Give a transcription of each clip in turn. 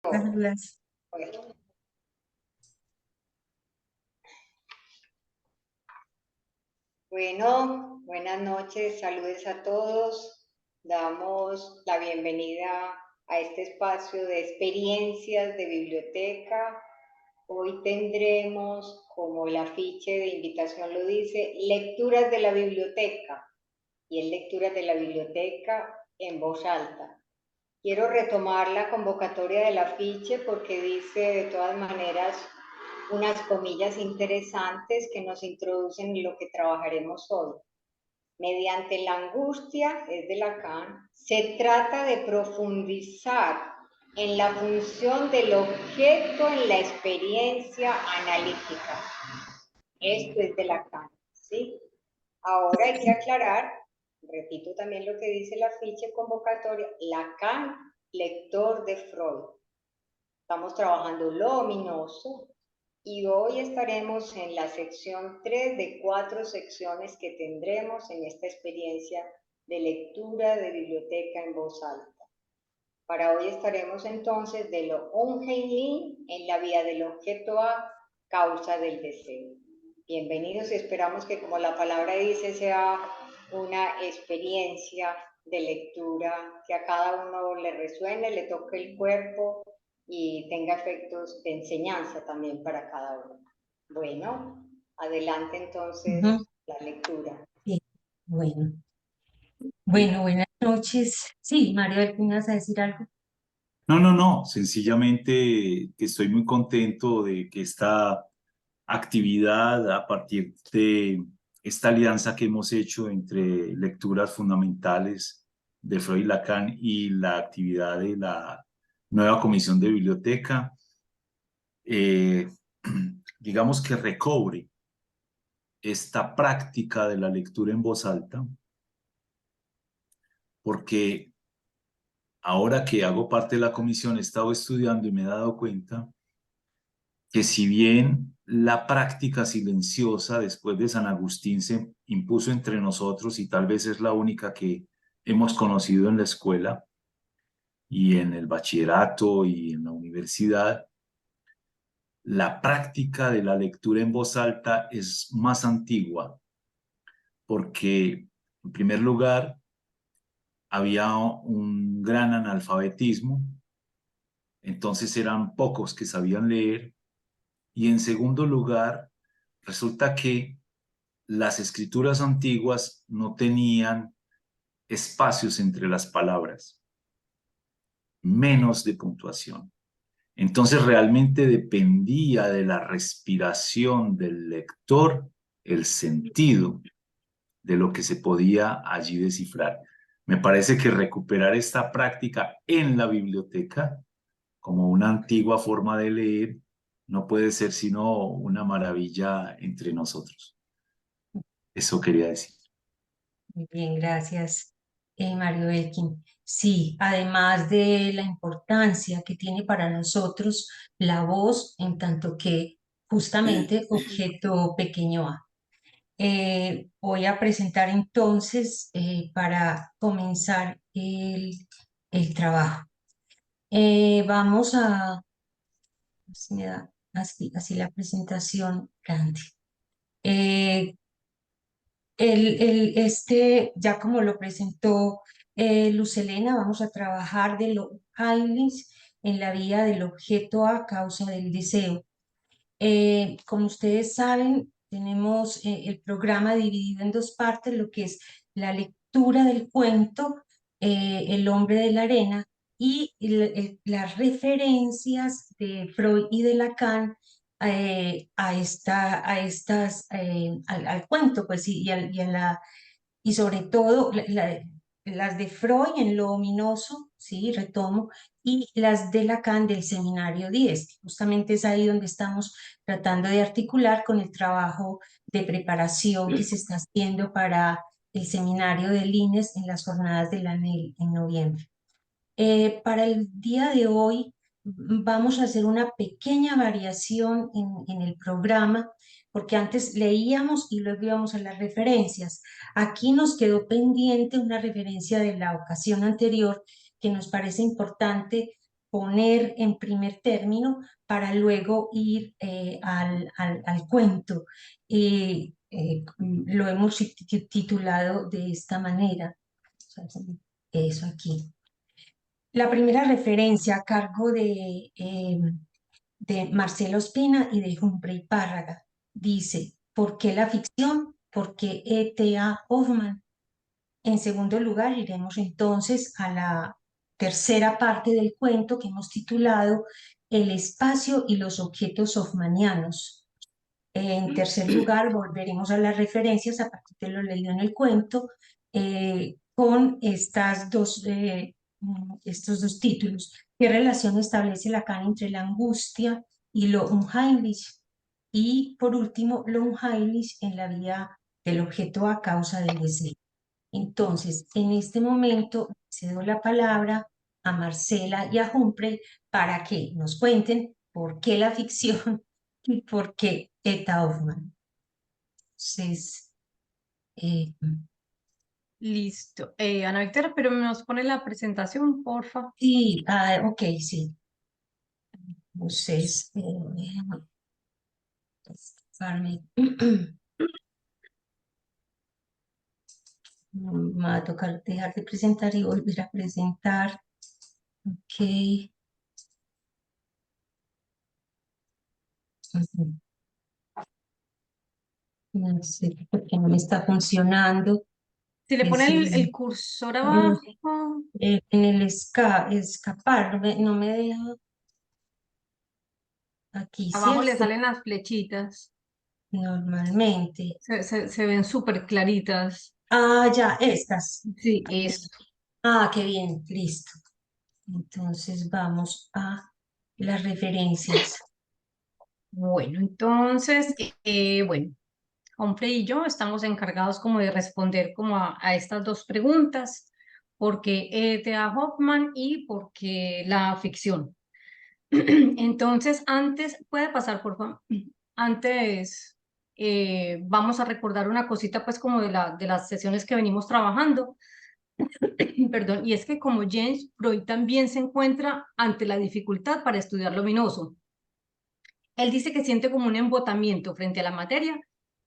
Carlas. Bueno, buenas noches, saludos a todos. Damos la bienvenida a este espacio de experiencias de biblioteca. Hoy tendremos, como el afiche de invitación lo dice, lecturas de la biblioteca. Y es lecturas de la biblioteca en voz alta. Quiero retomar la convocatoria del afiche porque dice de todas maneras unas comillas interesantes que nos introducen en lo que trabajaremos hoy. Mediante la angustia, es de Lacan, se trata de profundizar en la función del objeto en la experiencia analítica. Esto es de Lacan, ¿sí? Ahora hay que aclarar, repito también lo que dice la ficha convocatoria, Lacan, lector de Freud. Estamos trabajando lo ominoso y hoy estaremos en la sección 3 de 4 secciones que tendremos en esta experiencia de lectura de biblioteca en voz alta. Para hoy estaremos entonces de lo unheimlich en la vía del objeto a causa del deseo. Bienvenidos y esperamos que, como la palabra dice, sea una experiencia de lectura que a cada uno le resuene, le toque el cuerpo y tenga efectos de enseñanza también para cada uno. Bueno, adelante entonces la lectura. Sí, bueno. Bueno, buenas noches. Sí, Mario, ¿me vas a decir algo? No, sencillamente que estoy muy contento de que esta actividad a partir de esta alianza que hemos hecho entre lecturas fundamentales de Freud y Lacan y la actividad de la nueva comisión de biblioteca, digamos que recobre esta práctica de la lectura en voz alta, porque ahora que hago parte de la comisión he estado estudiando y me he dado cuenta que si bien la práctica silenciosa después de San Agustín se impuso entre nosotros y tal vez es la única que hemos conocido en la escuela y en el bachillerato y en la universidad, la práctica de la lectura en voz alta es más antigua porque, en primer lugar, había un gran analfabetismo, entonces eran pocos que sabían leer, y en segundo lugar, resulta que las escrituras antiguas no tenían espacios entre las palabras, menos de puntuación. Entonces realmente dependía de la respiración del lector el sentido de lo que se podía allí descifrar. Me parece que recuperar esta práctica en la biblioteca como una antigua forma de leer no puede ser sino una maravilla entre nosotros. Eso quería decir. Muy bien, gracias, Mario Elkin. Sí, además de la importancia que tiene para nosotros la voz, en tanto que justamente objeto pequeño a. Voy a presentar entonces para comenzar el trabajo. Vamos a, si me da así la presentación grande. Eh, ya como lo presentó Luz Helena, vamos a trabajar de lo Heimlich en la vía del objeto a causa del deseo. Como ustedes saben, tenemos el programa dividido en dos partes, lo que es la lectura del cuento El hombre de la arena y las referencias de Freud y de Lacan al cuento, pues, y sobre todo las de Freud en lo ominoso, sí, retomo, y las de Lacan del seminario 10, que justamente es ahí donde estamos tratando de articular con el trabajo de preparación que se está haciendo para el seminario del INES en las jornadas de la ANEL en noviembre. Para el día de hoy vamos a hacer una pequeña variación en el programa, porque antes leíamos y luego íbamos a las referencias. Aquí nos quedó pendiente una referencia de la ocasión anterior que nos parece importante poner en primer término para luego ir al cuento. Lo hemos titulado de esta manera. Eso aquí. La primera referencia a cargo de Marcelo Ospina y de Humphrey Párraga dice: ¿por qué la ficción? ¿Por qué E.T.A. Hoffmann? En segundo lugar, iremos entonces a la tercera parte del cuento que hemos titulado El espacio y los objetos hoffmannianos. En tercer lugar, volveremos a las referencias a partir de lo leído en el cuento, con estos dos títulos. ¿Qué relación establece Lacan entre la angustia y lo unheimlich? Y por último, lo unheimlich en la vía del objeto a causa del deseo. Entonces, en este momento cedo la palabra a Marcela y a Humphrey para que nos cuenten por qué la ficción y por qué Eta Hoffmann. Entonces, eh, Listo. Ana Victoria, pero nos pone la presentación, porfa. sí, ok, sí. Entonces, déjame descargarme. Me va a tocar dejar de presentar y volver a presentar. Ok. Ujú. No sé por qué no me está funcionando. Si le pone el Ese, cursor mm, abajo, en el escapar, no me deja. Aquí, abajo le ¿cierto? salen las flechitas. Normalmente. Se ven súper claritas. Ah, ya, estas. Sí, eso. Ah, qué bien, listo. Entonces vamos a las referencias. Bueno, entonces, bueno, Humphrey y yo estamos encargados como de responder como a estas dos preguntas, ¿por qué E.T.A. Hoffmann y por qué la ficción? Entonces, antes, puede pasar, por favor, antes vamos a recordar una cosita pues como de las sesiones que venimos trabajando, perdón, y es que como James Freud también se encuentra ante la dificultad para estudiar lo luminoso. Él dice que siente como un embotamiento frente a la materia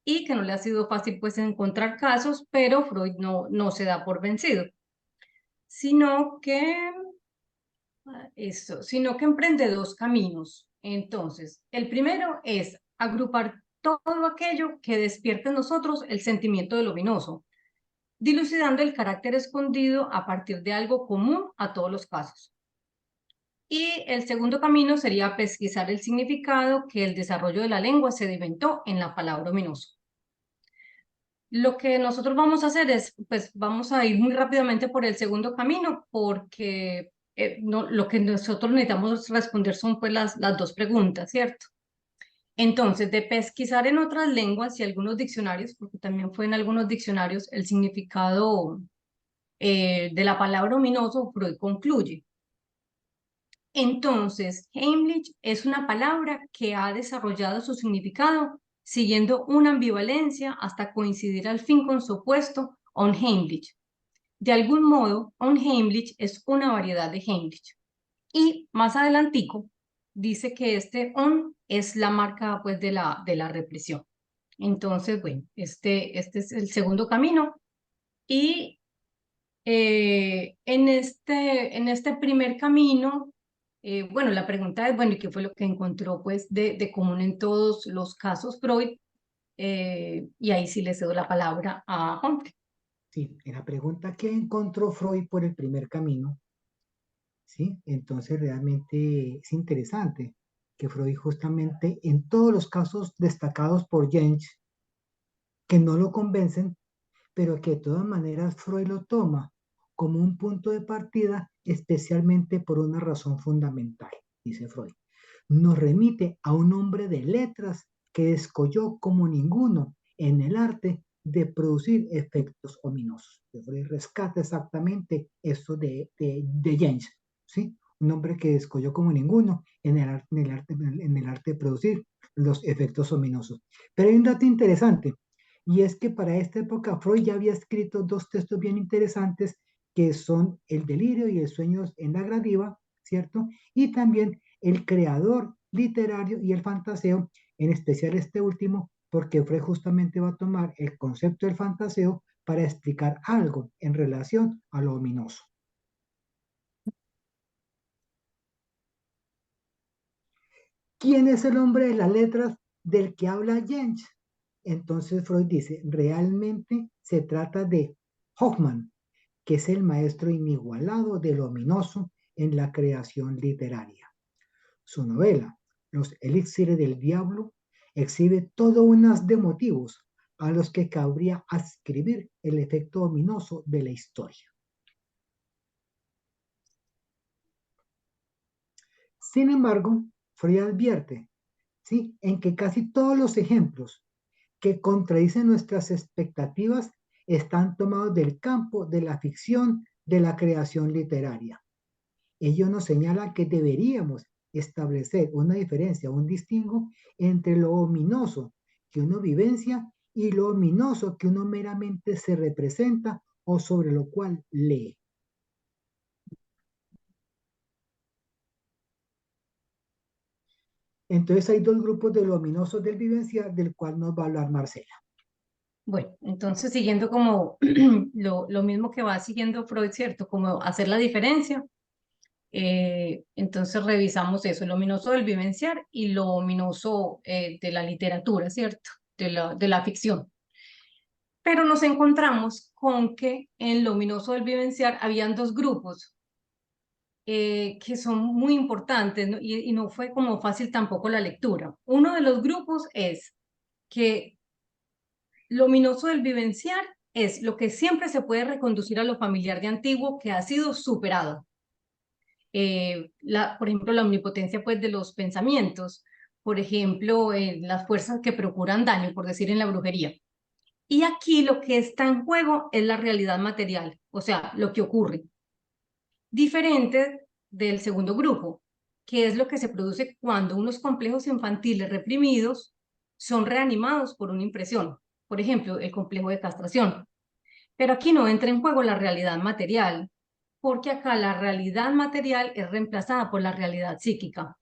y que no le ha sido fácil pues encontrar casos, pero Freud no se da por vencido, sino que, sino que emprende dos caminos. Entonces, el primero es agrupar todo aquello que despierte en nosotros el sentimiento de lo luminoso, dilucidando el carácter escondido a partir de algo común a todos los casos. Y el segundo camino sería pesquisar el significado que el desarrollo de la lengua sedimentó en la palabra ominoso. Lo que nosotros vamos a hacer es, pues vamos a ir muy rápidamente por el segundo camino, porque lo que nosotros necesitamos responder son pues las dos preguntas, ¿cierto? Entonces, de pesquisar en otras lenguas y algunos diccionarios, porque también fue en algunos diccionarios el significado de la palabra ominoso, Freud concluye. Entonces, Heimlich es una palabra que ha desarrollado su significado siguiendo una ambivalencia hasta coincidir al fin con su opuesto, unheimlich. De algún modo, unheimlich es una variedad de Heimlich. Y más adelantico, dice que este on es la marca pues, de la represión. Entonces, bueno, este es el segundo camino. Y en este primer camino, bueno, la pregunta es, bueno, ¿y qué fue lo que encontró pues de común en todos los casos Freud? Y ahí sí le cedo la palabra a Humphrey. Sí, en la pregunta que encontró Freud por el primer camino, ¿sí? Entonces realmente es interesante que Freud justamente en todos los casos destacados por Jens, que no lo convencen, pero que de todas maneras Freud lo toma como un punto de partida, especialmente por una razón fundamental, dice Freud. Nos remite a un hombre de letras que descolló como ninguno en el arte de producir efectos ominosos. Freud rescata exactamente eso de James, ¿sí? Un hombre que descolló como ninguno en el arte de producir los efectos ominosos. Pero hay un dato interesante, y es que para esta época Freud ya había escrito dos textos bien interesantes que son El delirio y el sueño en la gradiva, ¿cierto? Y también el creador literario y el fantaseo, en especial este último, porque Freud justamente va a tomar el concepto del fantaseo para explicar algo en relación a lo ominoso. ¿Quién es el hombre de las letras del que habla Jentsch? Entonces Freud dice, realmente se trata de Hoffmann, que es el maestro inigualado de lo ominoso en la creación literaria. Su novela, Los elixires del diablo, exhibe todo un haz de motivos a los que cabría adscribir el efecto ominoso de la historia. Sin embargo, Freud advierte, ¿sí?, en que casi todos los ejemplos que contradicen nuestras expectativas están tomados del campo de la ficción de la creación literaria. Ello nos señala que deberíamos establecer una diferencia, un distingo entre lo ominoso que uno vivencia y lo ominoso que uno meramente se representa o sobre lo cual lee. Entonces hay dos grupos de lo ominoso del vivenciar, del cual nos va a hablar Marcela. Bueno, entonces siguiendo como lo mismo que va siguiendo Freud, ¿cierto? Como hacer la diferencia. Entonces revisamos eso, lo ominoso del vivenciar y lo ominoso de la literatura, ¿cierto? De la ficción. Pero nos encontramos con que en lo ominoso del vivenciar habían dos grupos que son muy importantes, ¿no? Y no fue como fácil tampoco la lectura. Uno de los grupos es que lo ominoso del vivenciar es lo que siempre se puede reconducir a lo familiar de antiguo que ha sido superado. Por ejemplo, la omnipotencia pues, de los pensamientos, por ejemplo, las fuerzas que procuran daño, por decir en la brujería. Y aquí lo que está en juego es la realidad material, o sea, lo que ocurre. Diferente del segundo grupo, que es lo que se produce cuando unos complejos infantiles reprimidos son reanimados por una impresión. Por ejemplo, el complejo de castración. Pero aquí no entra en juego la realidad material, porque acá la realidad material es reemplazada por la realidad psíquica.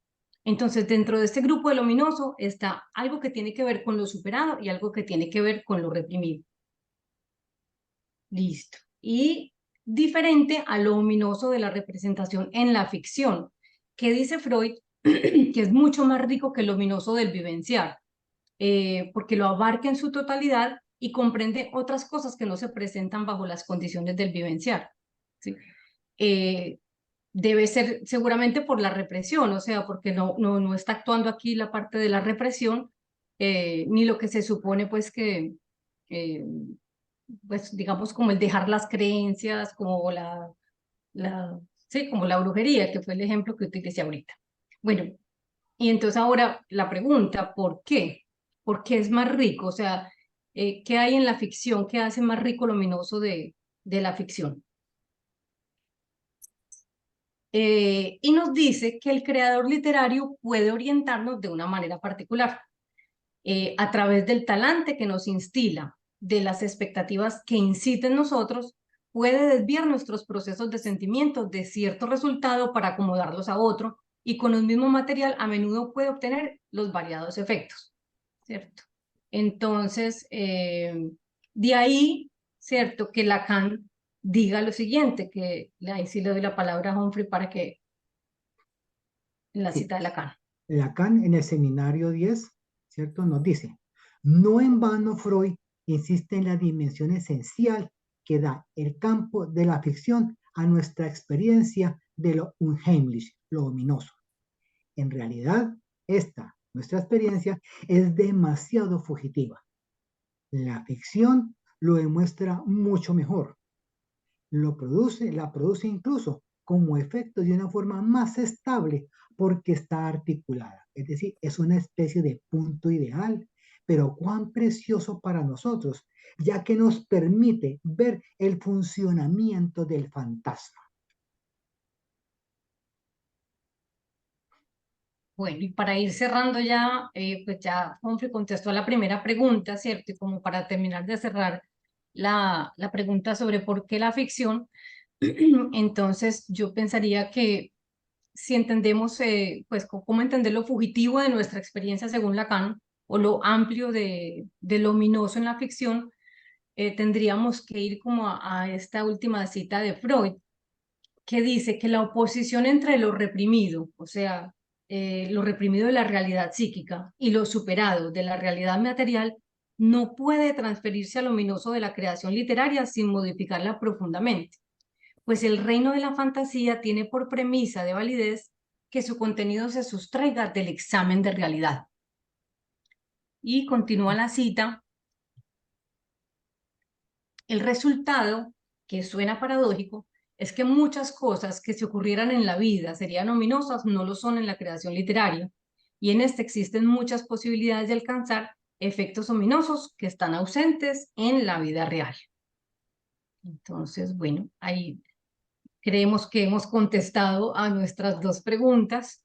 Entonces, dentro de este grupo del ominoso está algo que tiene que ver con lo superado y algo que tiene que ver con lo reprimido. Listo. Y diferente a lo ominoso de la representación en la ficción, que dice Freud que es mucho más rico que el ominoso del vivenciar, porque lo abarca en su totalidad y comprende otras cosas que no se presentan bajo las condiciones del vivenciar. ¿Sí? Debe ser seguramente por la represión, o sea, porque no está actuando aquí la parte de la represión, ni lo que se supone pues que, pues digamos como el dejar las creencias, como sí, como la brujería, que fue el ejemplo que utilicé ahorita. Bueno, y entonces ahora la pregunta, ¿por qué? ¿Por qué es más rico? O sea, ¿qué hay en la ficción que hace más rico lo ominoso de la ficción? Y nos dice que el creador literario puede orientarnos de una manera particular, a través del talante que nos instila, de las expectativas que incita en nosotros, puede desviar nuestros procesos de sentimiento de cierto resultado para acomodarlos a otro, y con un mismo material a menudo puede obtener los variados efectos, ¿cierto? Entonces, de ahí, ¿cierto? Que Lacan diga lo siguiente, que ahí sí le doy la palabra a Humphrey para que en la Sí. cita de Lacan. Lacan en el seminario 10, ¿cierto? Nos dice, no en vano Freud insiste en la dimensión esencial que da el campo de la ficción a nuestra experiencia de lo unheimlich, lo ominoso. En realidad, nuestra experiencia, es demasiado fugitiva. La ficción lo demuestra mucho mejor. La produce incluso como efecto de una forma más estable porque está articulada. Es decir, es una especie de punto ideal, pero cuán precioso para nosotros, ya que nos permite ver el funcionamiento del fantasma. Bueno, y para ir cerrando ya, pues ya Humphrey contestó a la primera pregunta, ¿cierto? Y como para terminar de cerrar la pregunta sobre por qué la ficción, entonces yo pensaría que si entendemos, pues, cómo entender lo fugitivo de nuestra experiencia según Lacan, o lo amplio de lo ominoso en la ficción, tendríamos que ir como a esta última cita de Freud, que dice que la oposición entre lo reprimido, o sea, lo reprimido de la realidad psíquica y lo superado de la realidad material, no puede transferirse al ominoso de la creación literaria sin modificarla profundamente, pues el reino de la fantasía tiene por premisa de validez que su contenido se sustraiga del examen de realidad. Y continúa la cita: el resultado, que suena paradójico, es que muchas cosas que se ocurrieran en la vida serían ominosas, no lo son en la creación literaria, y en este existen muchas posibilidades de alcanzar efectos ominosos que están ausentes en la vida real. Entonces, bueno, ahí creemos que hemos contestado a nuestras dos preguntas.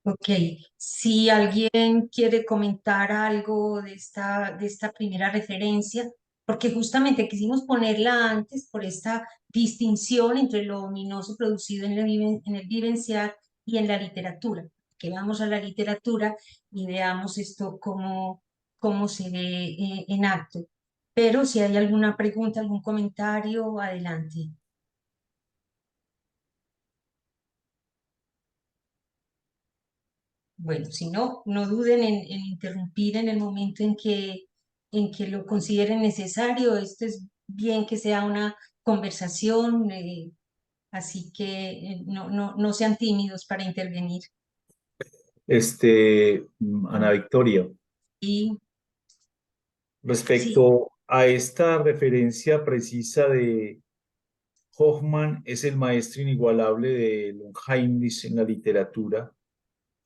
Ok, si alguien quiere comentar algo de esta primera referencia, porque justamente quisimos ponerla antes por esta distinción entre lo ominoso producido en, en el vivencial y en la literatura, que vamos a la literatura y veamos esto cómo se ve en acto. Pero si hay alguna pregunta, algún comentario, adelante. Bueno, si no, no duden en interrumpir en el momento en que lo consideren necesario. Esto es bien que sea una conversación, así que no sean tímidos para intervenir. Ana Victoria, Y sí, respecto a esta referencia precisa de Hoffman, es el maestro inigualable de Heimlich en la literatura.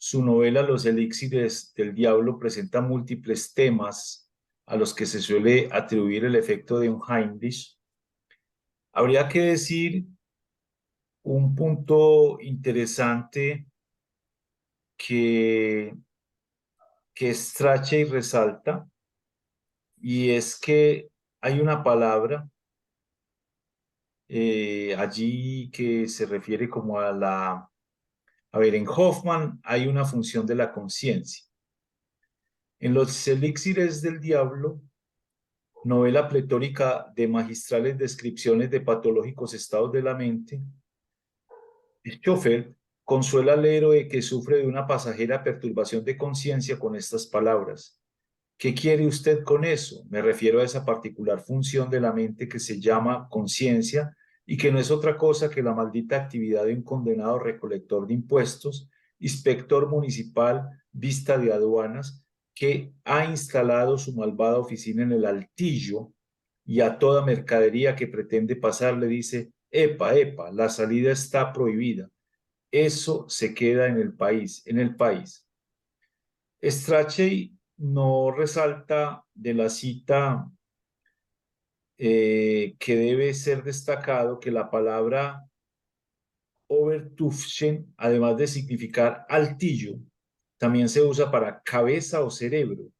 Su novela Los elixires del diablo presenta múltiples temas a los que se suele atribuir el efecto de un Heimlich. Habría que decir un punto interesante que, que Strachey resalta, y es que hay una palabra allí que se refiere como a la... A ver, en Hoffman hay una función de la conciencia. En Los elixires del diablo, novela pletórica de magistrales descripciones de patológicos estados de la mente, Schoffeld consuela al héroe que sufre de una pasajera perturbación de conciencia con estas palabras: ¿qué quiere usted con eso? Me refiero a esa particular función de la mente que se llama conciencia y que no es otra cosa que la maldita actividad de un condenado recolector de impuestos, inspector municipal, vista de aduanas, que ha instalado su malvada oficina en el Altillo y a toda mercadería que pretende pasar le dice: epa, epa, la salida está prohibida. Eso se queda en el país, en el país. Strachey no resalta de la cita que debe ser destacado que la palabra Obertufchen, además de significar altillo, también se usa para cabeza o cerebro,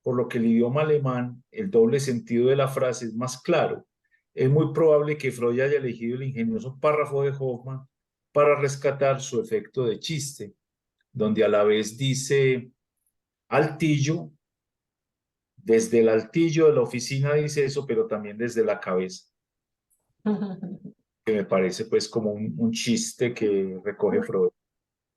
por lo que el idioma alemán, el doble sentido de la frase es más claro. Es muy probable que Freud haya elegido el ingenioso párrafo de Hoffman para rescatar su efecto de chiste, donde a la vez dice altillo, desde el altillo de la oficina dice eso, pero también desde la cabeza, que me parece pues como un chiste que recoge Freud.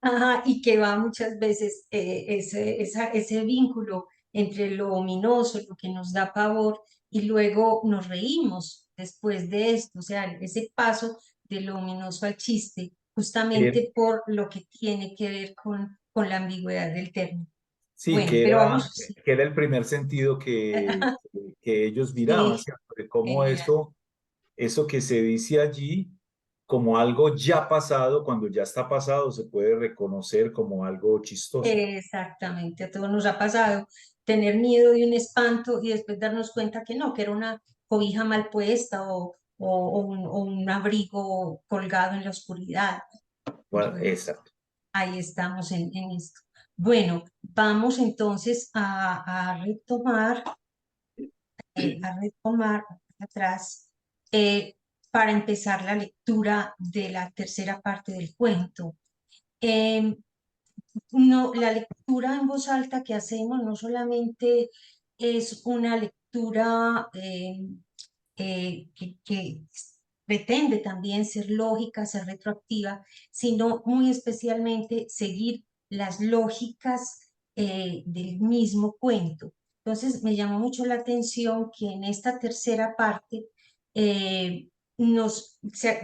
ajá, y que va muchas veces ese vínculo entre lo ominoso, lo que nos da pavor, y luego nos reímos después de esto, o sea, ese paso de lo ominoso al chiste, Eh, justamente por lo que tiene que ver con la ambigüedad del término. sí, Bueno, pero vamos, sí, que era el primer sentido que ellos miraban, sí, ¿cierto? De cómo genial. eso que se dice allí, como algo ya pasado, cuando ya está pasado, se puede reconocer como algo chistoso. Exactamente, a todos nos ha pasado tener miedo y un espanto y después darnos cuenta que no, que era una cobija mal puesta o un abrigo colgado en la oscuridad. Bueno, Bueno, exacto. ahí estamos en esto. Bueno, vamos entonces a retomar atrás. para empezar la lectura de la tercera parte del cuento. Em, no, la lectura en voz alta que hacemos no solamente es una lectura que pretende también ser lógica, ser retroactiva, sino muy especialmente seguir las lógicas del mismo cuento. Entonces me llamó mucho la atención que en esta tercera parte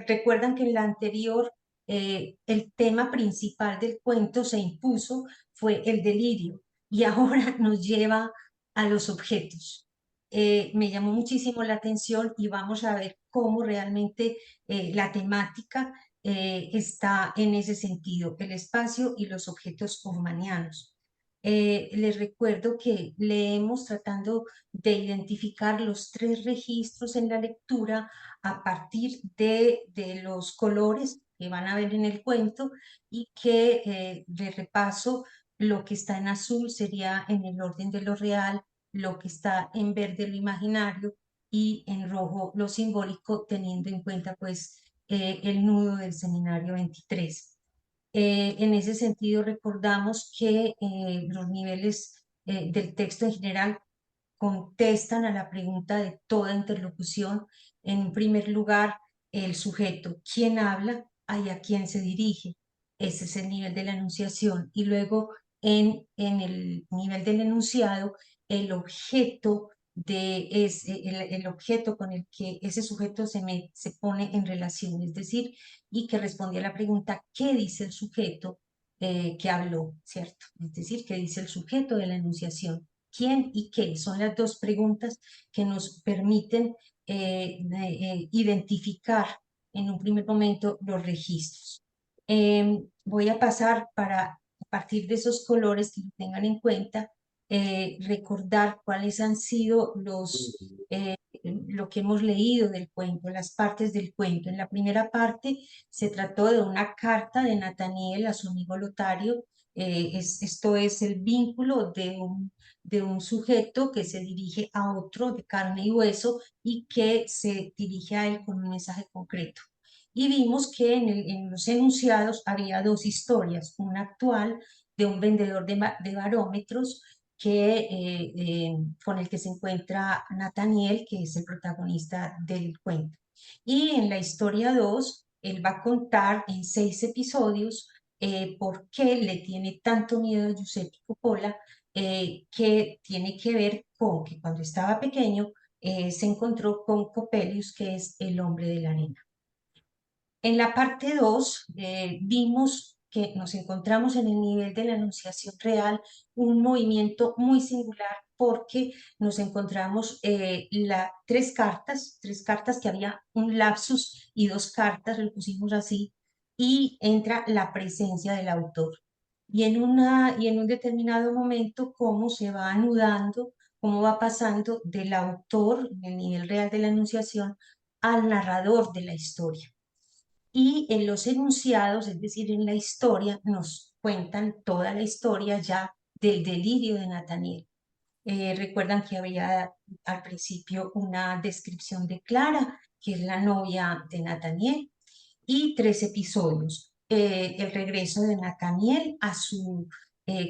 recuerdan que en la anterior el tema principal del cuento se impuso, fue el delirio, y ahora nos lleva a los objetos. Me llamó muchísimo la atención y vamos a ver cómo realmente la temática está en ese sentido, el espacio y los objetos hoffmannianos. Les recuerdo que leemos tratando de identificar los 3 registros en la lectura a partir de los colores que van a ver en el cuento, y que de repaso lo que está en azul sería en el orden de lo real, lo que está en verde lo imaginario y en rojo lo simbólico, teniendo en cuenta pues el nudo del seminario 23. En ese sentido, recordamos que los niveles del texto en general contestan a la pregunta de toda interlocución. En primer lugar, el sujeto, ¿quién habla? ¿Y a quién se dirige? Ese es el nivel de la enunciación. Y luego, en el nivel del enunciado, el objeto el objeto con el que ese sujeto se pone en relación, es decir, y que responde a la pregunta, ¿qué dice el sujeto que habló? ¿Cierto? Es decir, ¿qué dice el sujeto de la enunciación? ¿Quién y qué? Son las 2 preguntas que nos permiten identificar en un primer momento los registros. Voy a pasar a partir de esos colores que lo tengan en cuenta, recordar cuáles han sido lo que hemos leído del cuento, las partes del cuento. En la primera parte se trató de una carta de Nataniel a su amigo Lotario. Esto es el vínculo de un sujeto que se dirige a otro de carne y hueso y que se dirige a él con un mensaje concreto. Y vimos que en los enunciados había 2 historias, una actual de un vendedor de barómetros con el que se encuentra Nataniel, que es el protagonista del cuento. Y en la historia 2, él va a contar en 6 episodios por qué le tiene tanto miedo a Giuseppe Coppola, que tiene que ver con que cuando estaba pequeño se encontró con Coppelius, que es el hombre de la arena. En la parte 2 vimos que nos encontramos en el nivel de la enunciación real, un movimiento muy singular, porque nos encontramos 3 cartas que había un lapsus y 2 cartas, lo pusimos así, y entra la presencia del autor. Y en un determinado momento, cómo se va anudando, cómo va pasando del autor, en el nivel real de la enunciación, al narrador de la historia. Y en los enunciados, es decir, en la historia, nos cuentan toda la historia ya del delirio de Nataniel. Recuerdan que había al principio una descripción de Clara, que es la novia de Nataniel, y 3 episodios. El regreso de Nataniel a su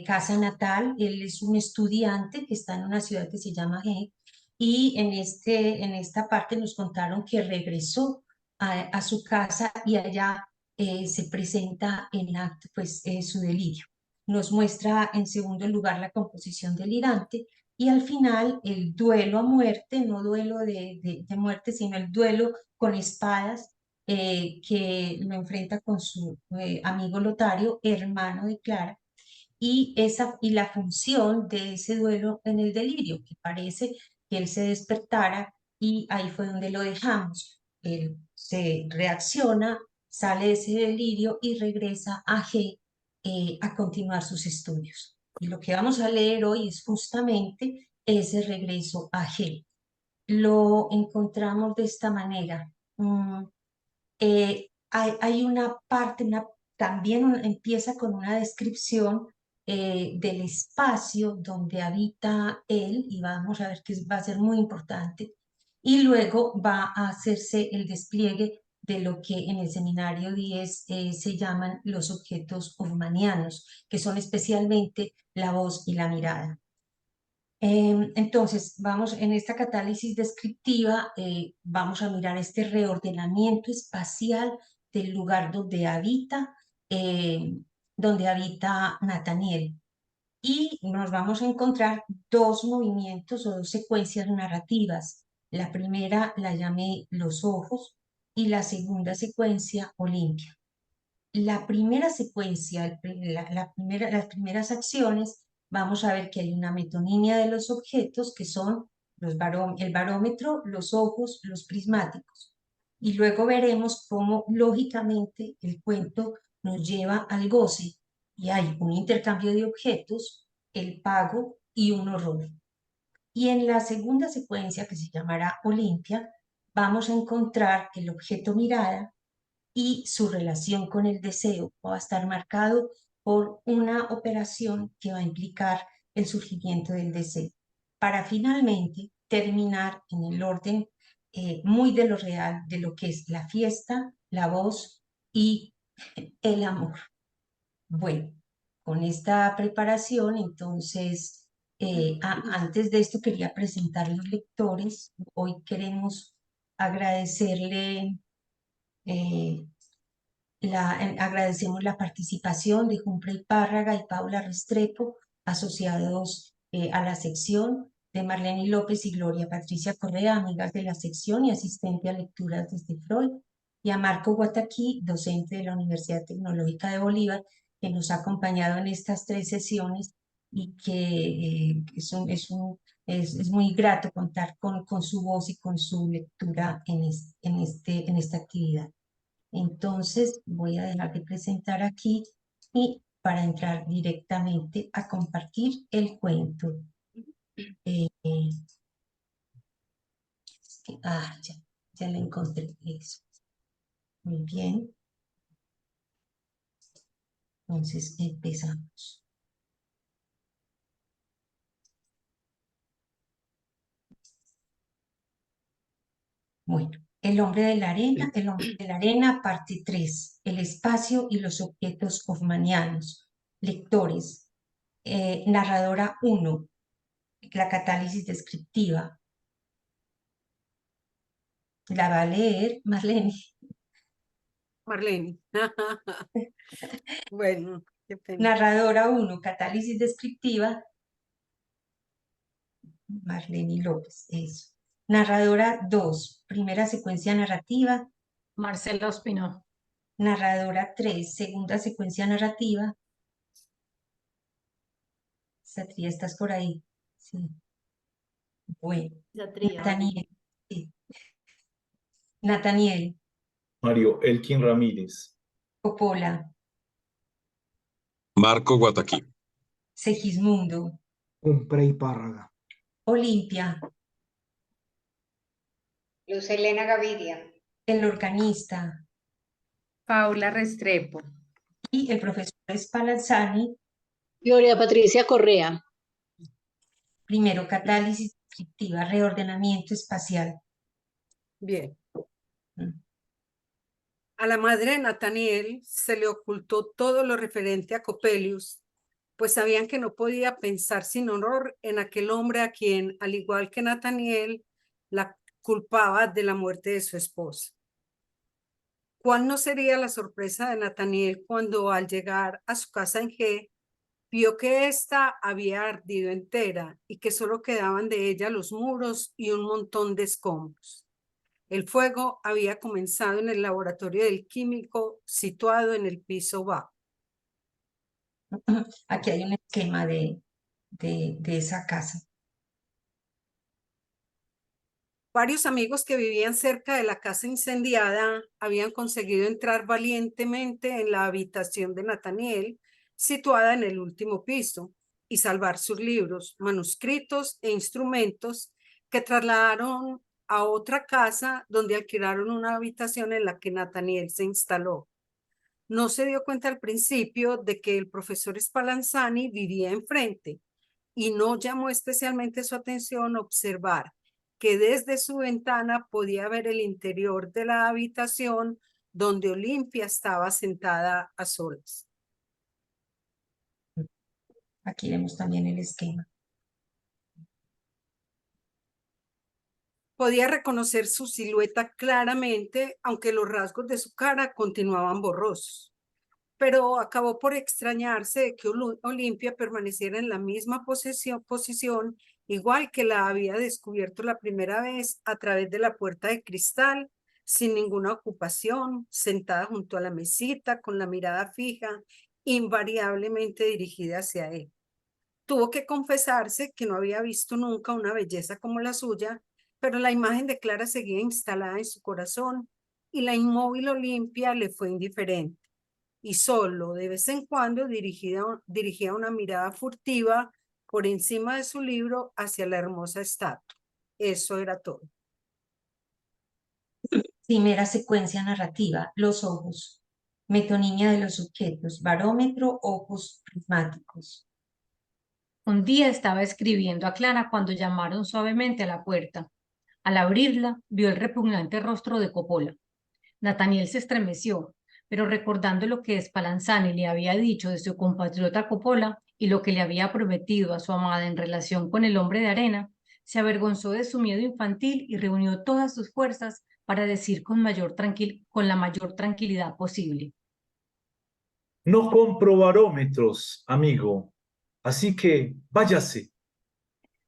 casa natal. Él es un estudiante que está en una ciudad que se llama G, y en esta parte nos contaron que regresó a su casa y allá se presenta en acto pues, su delirio. Nos muestra en segundo lugar la composición delirante, y al final el duelo a muerte, no duelo de muerte, sino el duelo con espadas, que lo enfrenta con su amigo Lotario, hermano de Clara, y la función de ese duelo en el delirio, que parece que él se despertara y ahí fue donde lo dejamos. Él se reacciona, sale de ese delirio y regresa a G a continuar sus estudios. Y lo que vamos a leer hoy es justamente ese regreso a G. Lo encontramos de esta manera. Hay una parte, también empieza con una descripción del espacio donde habita él, y vamos a ver que va a ser muy importante. y luego va a hacerse el despliegue de lo que en el seminario 10 se llaman los objetos hofmannianos, que son especialmente la voz y la mirada. Entonces, vamos en esta catálisis descriptiva, vamos a mirar este reordenamiento espacial del lugar donde habita Nathaniel. Y nos vamos a encontrar dos movimientos o dos secuencias narrativas. La primera la llamé Los Ojos y la segunda secuencia Olimpia. La primera secuencia, las primeras acciones, vamos a ver que hay una metonimia de los objetos que son el barómetro, los ojos, los prismáticos. Y luego veremos cómo lógicamente el cuento nos lleva al goce y hay un intercambio de objetos, el pago y un horror. Y en la segunda secuencia, que se llamará Olimpia, vamos a encontrar el objeto mirada y su relación con el deseo va a estar marcado por una operación que va a implicar el surgimiento del deseo, para finalmente terminar en el orden muy de lo real, de lo que es la fiesta, la voz y el amor. Bueno, con esta preparación, entonces, antes de esto quería presentar a los lectores. Hoy queremos agradecerle agradecemos la participación de Humphrey Párraga y Paula Restrepo, asociados a la sección, de Marlene López y Gloria Patricia Correa, amigas de la sección y asistente a lecturas desde Freud, y a Marco Guataquí, docente de la Universidad Tecnológica de Bolívar, que nos ha acompañado en estas 3 sesiones y que es muy grato contar con su voz y con su lectura en esta actividad. Entonces voy a dejar de presentar aquí y para entrar directamente a compartir el cuento. Eh, ya lo encontré. Eso. Muy bien. Entonces empezamos. Bueno, el hombre de la arena, parte 3, el espacio y los objetos hofmannianos. Lectores, narradora 1, la catálisis descriptiva. La va a leer Marlene. Marlene. Bueno, qué pena. Narradora 1, catálisis descriptiva. Marlene López, eso. Narradora 2, primera secuencia narrativa. Marcela Ospino. Narradora 3, segunda secuencia narrativa. Satria, ¿estás por ahí? Sí. Bueno. Nathaniel. Sí. Nathaniel. Mario Elkin Ramírez. Coppola. Marco Guataquí. Segismundo. Humphrey Párraga. Olimpia. Luz Helena Gaviria. El organista. Paula Restrepo. Y el profesor Spallanzani. Gloria Patricia Correa. Primero, catálisis descriptiva, reordenamiento espacial. Bien. A la madre de Nathaniel se le ocultó todo lo referente a Coppelius, pues sabían que no podía pensar sin honor en aquel hombre a quien, al igual que Nathaniel, la culpaba de la muerte de su esposa. ¿Cuál no sería la sorpresa de Nathaniel cuando al llegar a su casa en G, vio que ésta había ardido entera y que solo quedaban de ella los muros y un montón de escombros? El fuego había comenzado en el laboratorio del químico situado en el piso bajo. Aquí hay un esquema de esa casa. Varios amigos que vivían cerca de la casa incendiada habían conseguido entrar valientemente en la habitación de Nathaniel, situada en el último piso, y salvar sus libros, manuscritos e instrumentos que trasladaron a otra casa donde alquilaron una habitación en la que Nathaniel se instaló. No se dio cuenta al principio de que el profesor Spallanzani vivía enfrente y no llamó especialmente su atención observar que desde su ventana podía ver el interior de la habitación donde Olimpia estaba sentada a solas. Aquí vemos también el esquema. Podía reconocer su silueta claramente, aunque los rasgos de su cara continuaban borrosos. Pero acabó por extrañarse de que Olimpia permaneciera en la misma posición, igual que la había descubierto la primera vez a través de la puerta de cristal, sin ninguna ocupación, sentada junto a la mesita, con la mirada fija, invariablemente dirigida hacia él. Tuvo que confesarse que no había visto nunca una belleza como la suya, pero la imagen de Clara seguía instalada en su corazón y la inmóvil Olimpia le fue indiferente. Y solo de vez en cuando dirigía una mirada furtiva por encima de su libro hacia la hermosa estatua. Eso era todo. Primera secuencia narrativa, los ojos. Metonimia de los objetos, barómetro, ojos prismáticos. Un día estaba escribiendo a Clara cuando llamaron suavemente a la puerta. Al abrirla, vio el repugnante rostro de Coppola. Nathaniel se estremeció, pero recordando lo que Spallanzani le había dicho de su compatriota Coppola y lo que le había prometido a su amada en relación con el hombre de arena, se avergonzó de su miedo infantil y reunió todas sus fuerzas para decir con la mayor tranquilidad posible. No compro barómetros, amigo, así que váyase.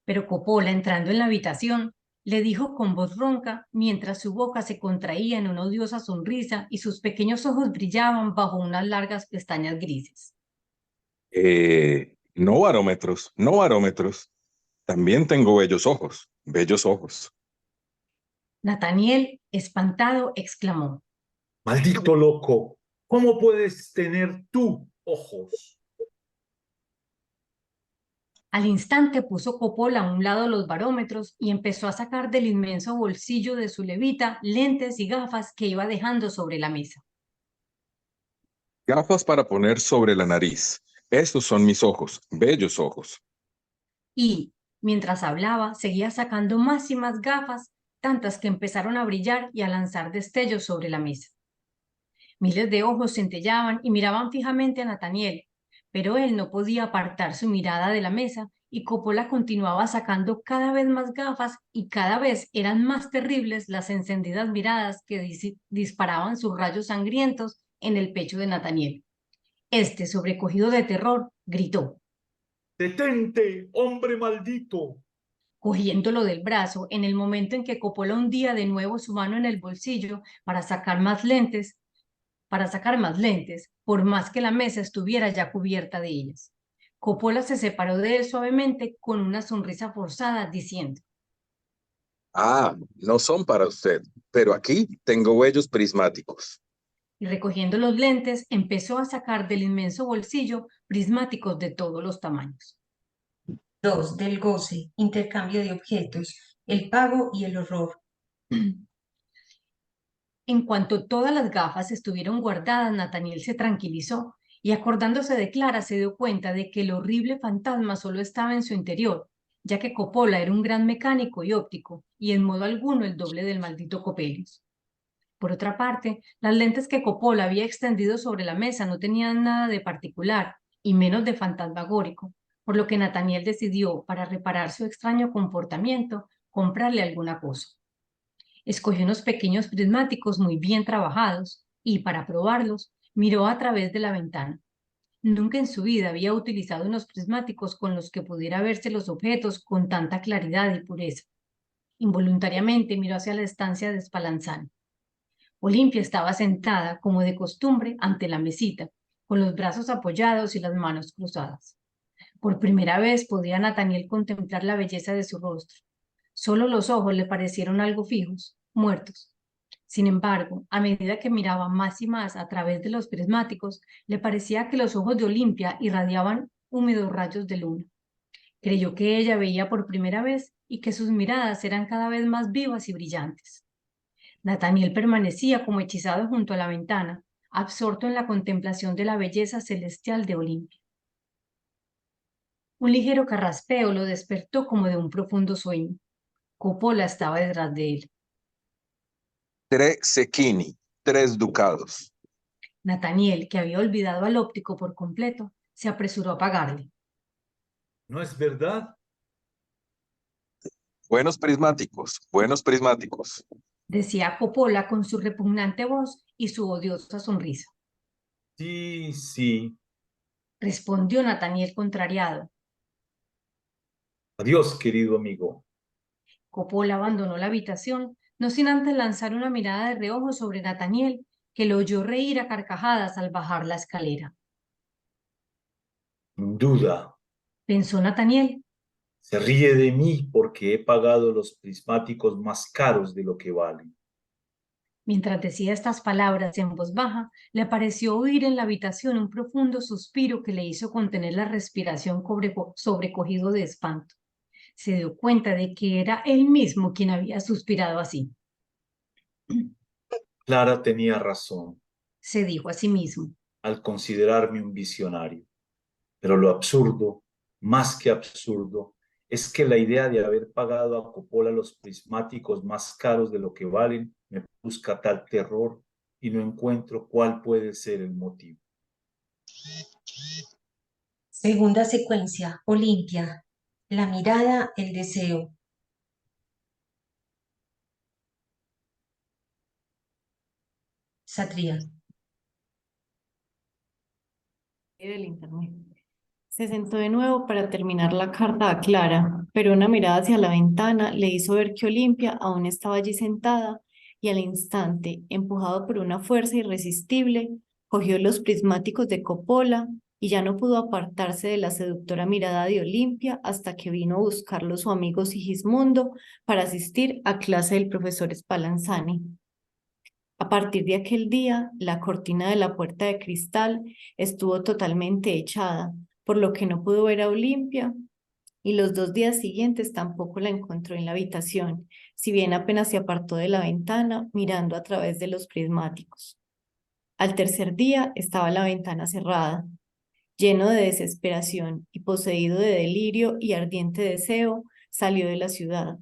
Pero Coppola, entrando en la habitación, le dijo con voz ronca, mientras su boca se contraía en una odiosa sonrisa y sus pequeños ojos brillaban bajo unas largas pestañas grises. No barómetros, no barómetros. También tengo bellos ojos, bellos ojos. Nathaniel, espantado, exclamó: Maldito loco, ¿cómo puedes tener tú ojos? Al instante puso Coppola a un lado los barómetros y empezó a sacar del inmenso bolsillo de su levita lentes y gafas que iba dejando sobre la mesa. Gafas para poner sobre la nariz. Estos son mis ojos, bellos ojos. Y, mientras hablaba, seguía sacando más y más gafas, tantas que empezaron a brillar y a lanzar destellos sobre la mesa. Miles de ojos centellaban y miraban fijamente a Nathaniel, pero él no podía apartar su mirada de la mesa y Coppola continuaba sacando cada vez más gafas y cada vez eran más terribles las encendidas miradas que disparaban sus rayos sangrientos en el pecho de Nathaniel. Este, sobrecogido de terror, gritó: ¡Detente, hombre maldito! Cogiéndolo del brazo, en el momento en que Coppola hundía de nuevo su mano en el bolsillo para sacar más lentes, por más que la mesa estuviera ya cubierta de ellas. Coppola se separó de él suavemente con una sonrisa forzada, diciendo: Ah, no son para usted, pero aquí tengo bellos prismáticos. Y recogiendo los lentes, empezó a sacar del inmenso bolsillo prismáticos de todos los tamaños. 2. Del goce, intercambio de objetos, el pago y el horror. En cuanto todas las gafas estuvieron guardadas, Nathaniel se tranquilizó y acordándose de Clara se dio cuenta de que el horrible fantasma solo estaba en su interior, ya que Coppola era un gran mecánico y óptico y en modo alguno el doble del maldito Coppelius. Por otra parte, las lentes que Coppola había extendido sobre la mesa no tenían nada de particular y menos de fantasmagórico, por lo que Nathaniel decidió, para reparar su extraño comportamiento, comprarle alguna cosa. Escogió unos pequeños prismáticos muy bien trabajados y, para probarlos, miró a través de la ventana. Nunca en su vida había utilizado unos prismáticos con los que pudiera verse los objetos con tanta claridad y pureza. Involuntariamente miró hacia la estancia de Spallanzani. Olimpia estaba sentada, como de costumbre, ante la mesita, con los brazos apoyados y las manos cruzadas. Por primera vez podía Nathaniel contemplar la belleza de su rostro. Solo los ojos le parecieron algo fijos, muertos. Sin embargo, a medida que miraba más y más a través de los prismáticos, le parecía que los ojos de Olimpia irradiaban húmedos rayos de luna. Creyó que ella veía por primera vez y que sus miradas eran cada vez más vivas y brillantes. Nathaniel permanecía como hechizado junto a la ventana, absorto en la contemplación de la belleza celestial de Olimpia. Un ligero carraspeo lo despertó como de un profundo sueño. Coppola estaba detrás de él. 3 zecchini, 3 ducados. Nathaniel, que había olvidado al óptico por completo, se apresuró a pagarle. ¿No es verdad? Buenos prismáticos. Decía Coppola con su repugnante voz y su odiosa sonrisa. Sí, sí. Respondió Nathaniel contrariado. Adiós, querido amigo. Coppola abandonó la habitación, no sin antes lanzar una mirada de reojo sobre Nathaniel, que lo oyó reír a carcajadas al bajar la escalera. Sin duda, Pensó Nathaniel. se ríe de mí porque he pagado los prismáticos más caros de lo que valen. Mientras decía estas palabras en voz baja, le pareció oír en la habitación un profundo suspiro que le hizo contener la respiración sobrecogido de espanto. Se dio cuenta de que era él mismo quien había suspirado así. Clara tenía razón Se dijo a sí mismo. al considerarme un visionario. Pero lo absurdo, más que absurdo, es que la idea de haber pagado a Coppola los prismáticos más caros de lo que valen me busca tal terror y no encuentro cuál puede ser el motivo. Segunda secuencia, Olimpia. La mirada, el deseo. Satria. Del internet. Se sentó de nuevo para terminar la carta a Clara, pero una mirada hacia la ventana le hizo ver que Olimpia aún estaba allí sentada y al instante, empujado por una fuerza irresistible, cogió los prismáticos de Coppola y ya no pudo apartarse de la seductora mirada de Olimpia hasta que vino a buscarlo su amigo Sigismundo para asistir a clase del profesor Spallanzani. A partir de aquel día, la cortina de la puerta de cristal estuvo totalmente echada, por lo que no pudo ver a Olimpia, y los 2 días siguientes tampoco la encontró en la habitación, si bien apenas se apartó de la ventana mirando a través de los prismáticos. Al tercer día estaba la ventana cerrada. Lleno de desesperación y poseído de delirio y ardiente deseo, salió de la ciudad.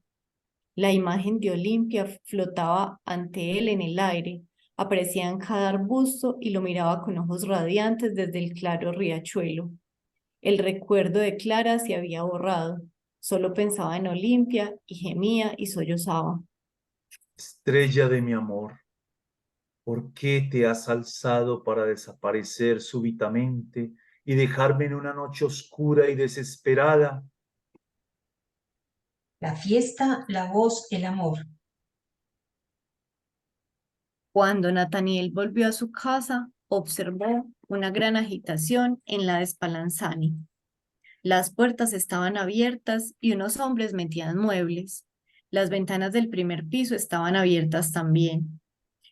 La imagen de Olimpia flotaba ante él en el aire, aparecía en cada arbusto y lo miraba con ojos radiantes desde el claro riachuelo. El recuerdo de Clara se había borrado, solo pensaba en Olimpia y gemía y sollozaba. Estrella de mi amor, ¿por qué te has alzado para desaparecer súbitamente y dejarme en una noche oscura y desesperada? La fiesta, la voz, el amor. Cuando Nathaniel volvió a su casa, observó una gran agitación en la de Spallanzani. Las puertas estaban abiertas y unos hombres metían muebles. Las ventanas del primer piso estaban abiertas también.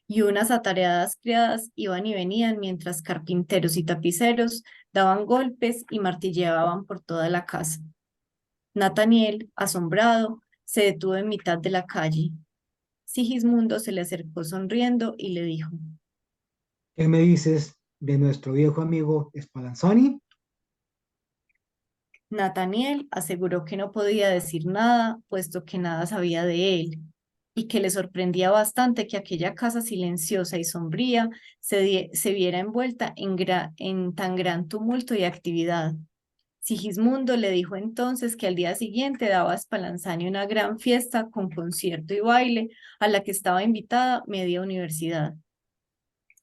Y unas atareadas criadas iban y venían mientras carpinteros y tapiceros daban golpes y martilleaban por toda la casa. Nathaniel, asombrado, se detuvo en mitad de la calle. Sigismundo se le acercó sonriendo y le dijo: ¿Qué me dices de nuestro viejo amigo Spallanzani? Nathaniel aseguró que no podía decir nada, puesto que nada sabía de él, y que le sorprendía bastante que aquella casa silenciosa y sombría se viera envuelta en tan gran tumulto y actividad. Sigismundo le dijo entonces que al día siguiente daba a Spallanzani una gran fiesta con concierto y baile a la que estaba invitada media universidad.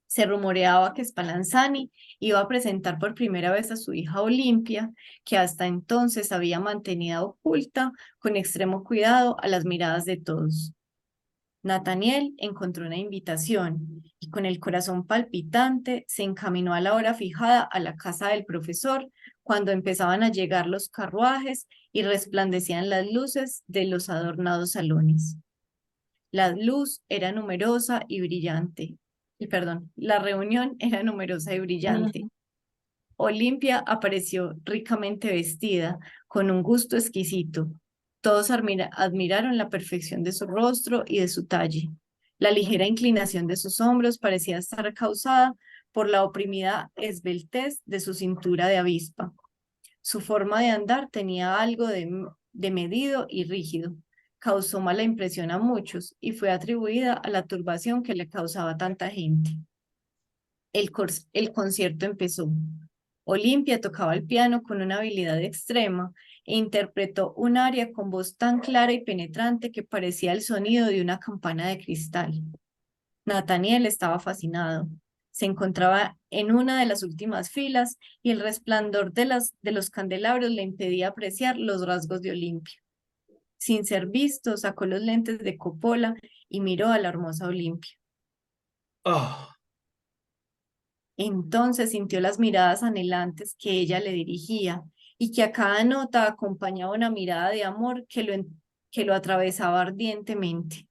Se rumoreaba que Spallanzani iba a presentar por primera vez a su hija Olimpia, que hasta entonces había mantenido oculta con extremo cuidado a las miradas de todos. Nathaniel encontró una invitación y con el corazón palpitante se encaminó a la hora fijada a la casa del profesor cuando empezaban a llegar los carruajes y resplandecían las luces de los adornados salones. La luz era numerosa y brillante. La reunión era numerosa y brillante. Olimpia apareció ricamente vestida, con un gusto exquisito. Todos admiraron la perfección de su rostro y de su talle. La ligera inclinación de sus hombros parecía estar causada por la oprimida esbeltez de su cintura de avispa. Su forma de andar tenía algo de medido y rígido. causó mala impresión a muchos y fue atribuida a la turbación que le causaba tanta gente. El concierto empezó. Olimpia tocaba el piano con una habilidad extrema e interpretó un aria con voz tan clara y penetrante que parecía el sonido de una campana de cristal. Nathaniel estaba fascinado. Se encontraba en una de las últimas filas y el resplandor de los candelabros le impedía apreciar los rasgos de Olimpia. Sin ser visto, sacó los lentes de Coppola y miró a la hermosa Olimpia. Ah, Entonces sintió las miradas anhelantes que ella le dirigía y que a cada nota acompañaba una mirada de amor que lo atravesaba ardientemente.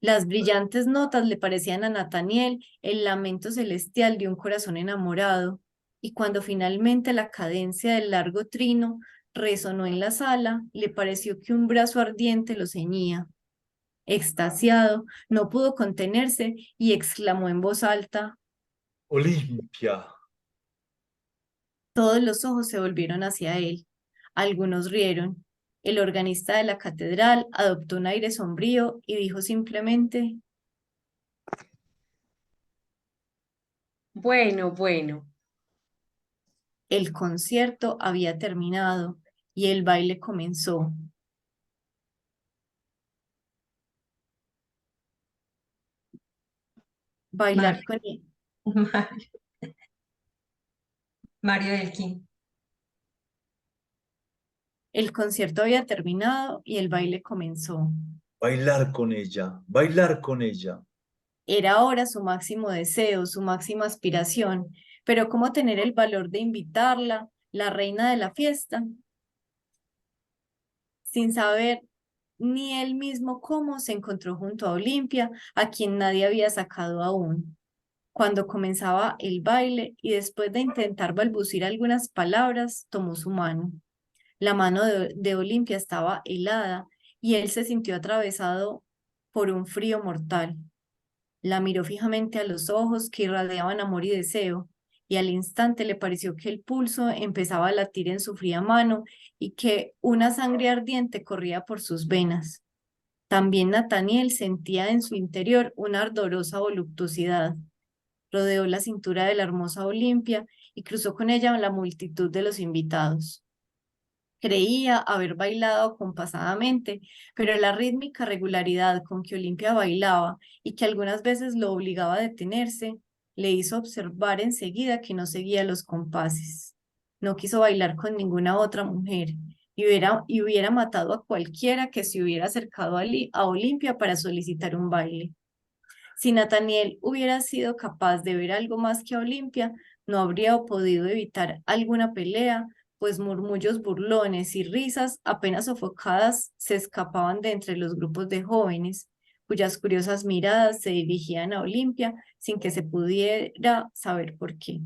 Las brillantes notas le parecían a Nathaniel el lamento celestial de un corazón enamorado, y cuando finalmente la cadencia del largo trino resonó en la sala, le pareció que un brazo ardiente lo ceñía. Extasiado, no pudo contenerse y exclamó en voz alta. Olimpia. Todos los ojos se volvieron hacia él. Algunos rieron. El organista de la catedral adoptó un aire sombrío y dijo simplemente: Bueno, bueno. el concierto había terminado y el baile comenzó. Bailar Mario, con él. Mario, Mario Elkin. El concierto había terminado y el baile comenzó. Bailar con ella, bailar con ella. Era ahora su máximo deseo, su máxima aspiración, pero ¿cómo tener el valor de invitarla, la reina de la fiesta? Sin saber ni él mismo cómo, se encontró junto a Olimpia, a quien nadie había sacado aún. Cuando comenzaba el baile y después de intentar balbucir algunas palabras, tomó su mano. La mano de Olimpia estaba helada y él se sintió atravesado por un frío mortal. La miró fijamente a los ojos que irradiaban amor y deseo, y al instante le pareció que el pulso empezaba a latir en su fría mano y que una sangre ardiente corría por sus venas. También Nathaniel sentía en su interior una ardorosa voluptuosidad. Rodeó la cintura de la hermosa Olimpia y cruzó con ella la multitud de los invitados. Creía haber bailado acompasadamente, pero la rítmica regularidad con que Olimpia bailaba y que algunas veces lo obligaba a detenerse, le hizo observar enseguida que no seguía los compases. No quiso bailar con ninguna otra mujer y hubiera matado a cualquiera que se hubiera acercado a Olimpia para solicitar un baile. Si Nathaniel hubiera sido capaz de ver algo más que a Olimpia, no habría podido evitar alguna pelea, pues murmullos burlones y risas apenas sofocadas se escapaban de entre los grupos de jóvenes, cuyas curiosas miradas se dirigían a Olimpia sin que se pudiera saber por qué.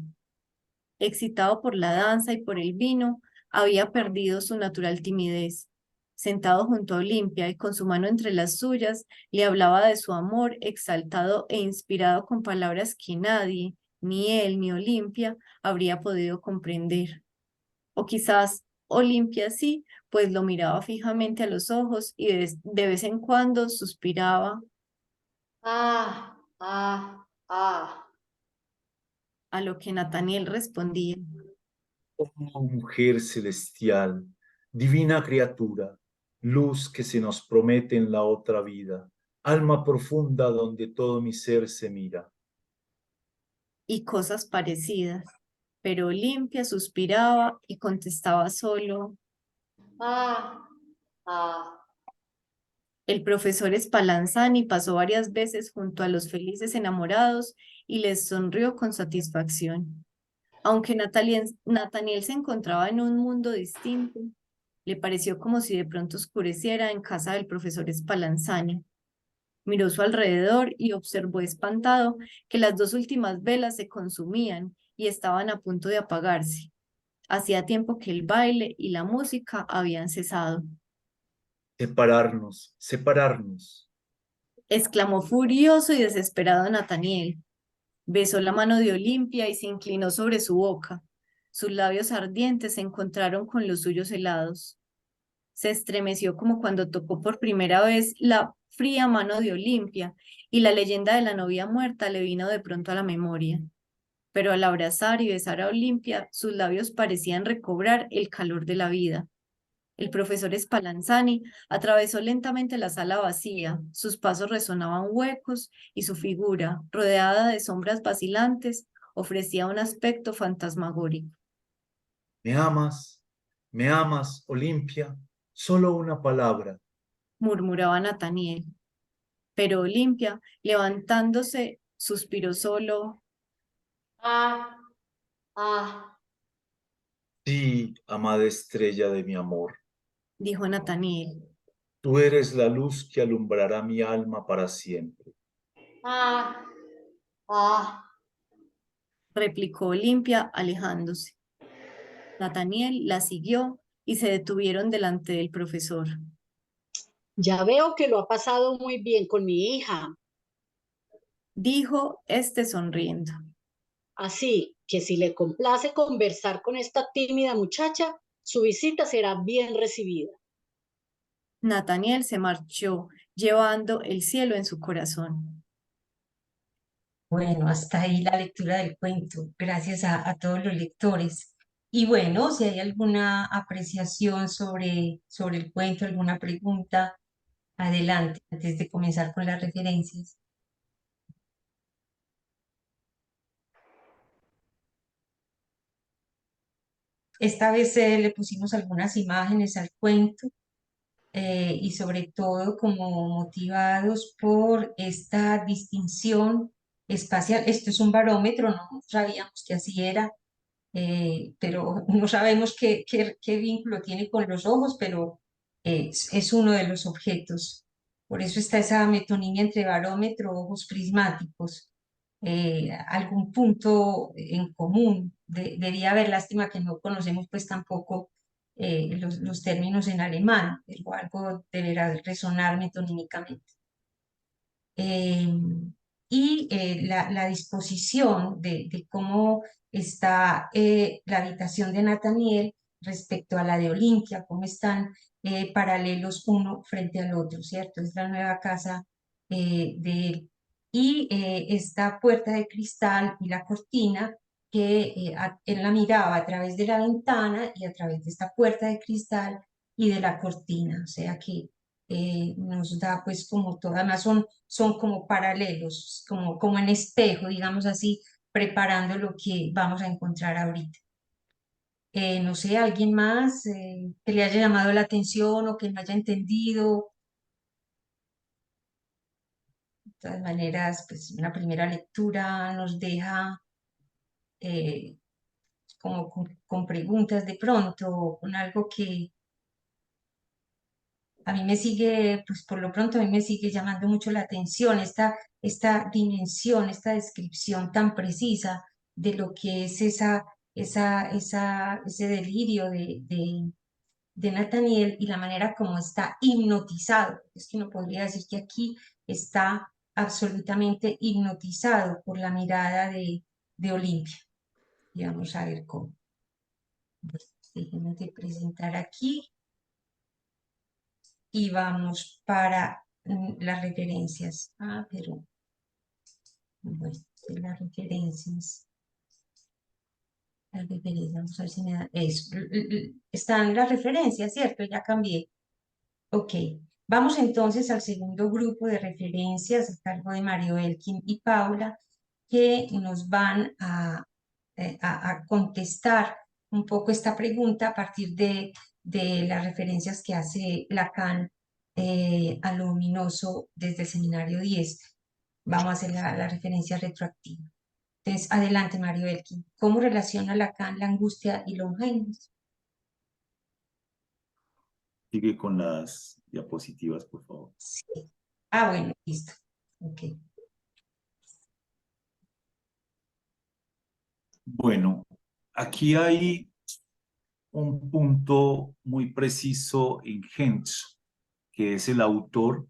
Excitado por la danza y por el vino, había perdido su natural timidez. Sentado junto a Olimpia y con su mano entre las suyas, le hablaba de su amor exaltado e inspirado con palabras que nadie, ni él ni Olimpia, habría podido comprender. O quizás Olimpia sí, pues lo miraba fijamente a los ojos y de vez en cuando suspiraba, Ah, ah, ah. a lo que Nathaniel respondía: Oh, mujer celestial, divina criatura, luz que se nos promete en la otra vida, alma profunda donde todo mi ser se mira. y cosas parecidas. Pero Olimpia suspiraba y contestaba solo. Ah, ah. El profesor Spallanzani pasó varias veces junto a los felices enamorados y les sonrió con satisfacción. Aunque Nathaniel se encontraba en un mundo distinto, le pareció como si de pronto oscureciera en casa del profesor Spallanzani. Miró su alrededor y observó espantado que las dos últimas velas se consumían y estaban a punto de apagarse. Hacía tiempo que el baile y la música habían cesado. Separarnos, separarnos. Exclamó furioso y desesperado Nathaniel. Besó la mano de Olimpia y se inclinó sobre su boca. Sus labios ardientes se encontraron con los suyos helados. Se estremeció como cuando tocó por primera vez la fría mano de Olimpia, y la leyenda de la novia muerta le vino de pronto a la memoria. Pero al abrazar y besar a Olimpia, sus labios parecían recobrar el calor de la vida. El profesor Spallanzani atravesó lentamente la sala vacía, sus pasos resonaban huecos y su figura, rodeada de sombras vacilantes, ofrecía un aspecto fantasmagórico. me amas, Olimpia, solo una palabra. Murmuraba Nathaniel. Pero Olimpia, levantándose, suspiró solo. Ah, ah, Sí, amada estrella de mi amor, dijo Nathaniel. tú eres la luz que alumbrará mi alma para siempre. ah, ah. Replicó Olimpia, alejándose. Nathaniel la siguió y se detuvieron delante del profesor. Ya veo que lo ha pasado muy bien con mi hija. Dijo este sonriendo. Así que si le complace conversar con esta tímida muchacha, su visita será bien recibida. Nathaniel se marchó, llevando el cielo en su corazón. Bueno, hasta ahí la lectura del cuento. Gracias a todos los lectores. Y bueno, si hay alguna apreciación sobre el cuento, alguna pregunta, adelante, antes de comenzar con las referencias. Esta vez le pusimos algunas imágenes al cuento y sobre todo como motivados por esta distinción espacial. Esto es un barómetro, no sabíamos que así era, pero no sabemos qué vínculo tiene con los ojos, pero es uno de los objetos. Por eso está esa metonimia entre barómetro, ojos prismáticos, algún punto en común. Debería haber, lástima que no conocemos pues tampoco los términos en alemán, pero algo deberá resonar metonímicamente. Y la disposición de cómo está la habitación de Nathaniel respecto a la de Olimpia, cómo están paralelos uno frente al otro, ¿cierto? Es la nueva casa de él. Y esta puerta de cristal y la cortina que él la miraba a través de la ventana y a través de esta puerta de cristal y de la cortina, o sea que nos da pues como todo, además son como paralelos, como en espejo, digamos así, preparando lo que vamos a encontrar ahorita. No sé, alguien más que le haya llamado la atención o que no haya entendido. De todas maneras, pues una primera lectura nos deja como con preguntas de pronto, con algo que a mí me sigue, pues por lo pronto a mí me sigue llamando mucho la atención esta dimensión, esta descripción tan precisa de lo que es ese delirio de Nathaniel y la manera como está hipnotizado. Es que uno podría decir que aquí está absolutamente hipnotizado por la mirada de Olimpia. Y vamos a ver cómo. Déjenme de presentar aquí y vamos para las referencias. Ah, pero bueno, de las referencias. Las referencias, vamos a ver si me da eso. Están las referencias, ¿cierto? Ya cambié. Ok. Vamos entonces al segundo grupo de referencias a cargo de Mario Elkin y Paula, que nos van a contestar un poco esta pregunta a partir de las referencias que hace Lacan a lo luminoso desde el seminario 10. Vamos a hacer la referencia retroactiva. Entonces, adelante, Mario Elkin. ¿Cómo relaciona Lacan la angustia y Longheims? Sigue con las diapositivas, por favor. Sí. Ah, bueno, listo. Ok. Bueno, aquí hay un punto muy preciso en Hensch, que es el autor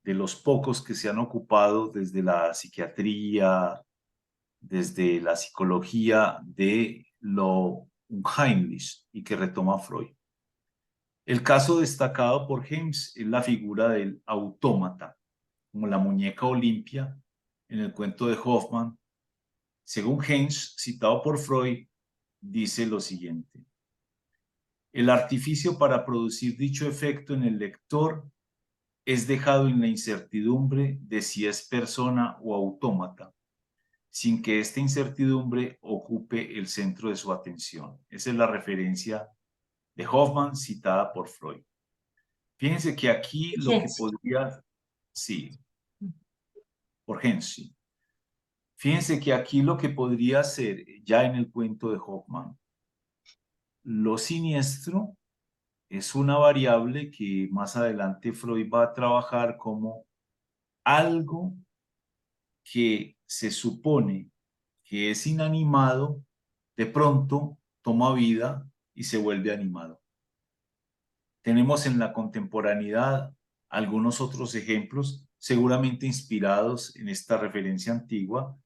de los pocos que se han ocupado desde la psiquiatría, desde la psicología de lo unheimlich y que retoma Freud. El caso destacado por James es la figura del autómata, como la muñeca Olimpia en el cuento de Hoffmann. Según James, citado por Freud, dice lo siguiente: el artificio para producir dicho efecto en el lector es dejado en la incertidumbre de si es persona o autómata, sin que esta incertidumbre ocupe el centro de su atención. Esa es la referencia de Hoffmann citada por Freud. Fíjense que aquí lo que podría... Sí, por James, sí. Fíjense que aquí lo que podría ser, ya en el cuento de Hoffmann, lo siniestro es una variable que más adelante Freud va a trabajar como algo que se supone que es inanimado, de pronto toma vida y se vuelve animado. Tenemos en la contemporaneidad algunos otros ejemplos, seguramente inspirados en esta referencia antigua.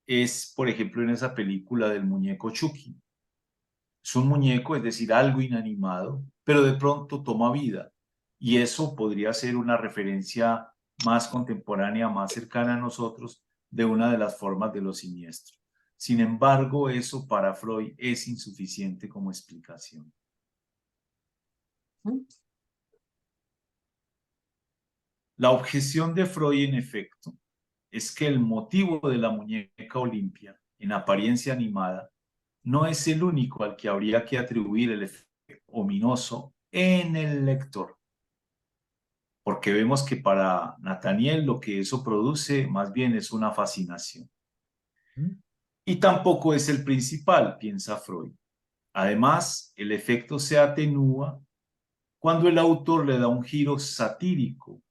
Es, por ejemplo, en esa película del muñeco Chucky. Es un muñeco, es decir, algo inanimado, pero de pronto toma vida. Y eso podría ser una referencia más contemporánea, más cercana a nosotros, de una de las formas de lo siniestro. Sin embargo, eso para Freud es insuficiente como explicación. La objeción de Freud, en efecto, es que el motivo de la muñeca Olimpia, en apariencia animada, no es el único al que habría que atribuir el efecto ominoso en el lector. Porque vemos que para Nathaniel lo que eso produce más bien es una fascinación. Y tampoco es el principal, piensa Freud. Además, el efecto se atenúa cuando el autor le da un giro satírico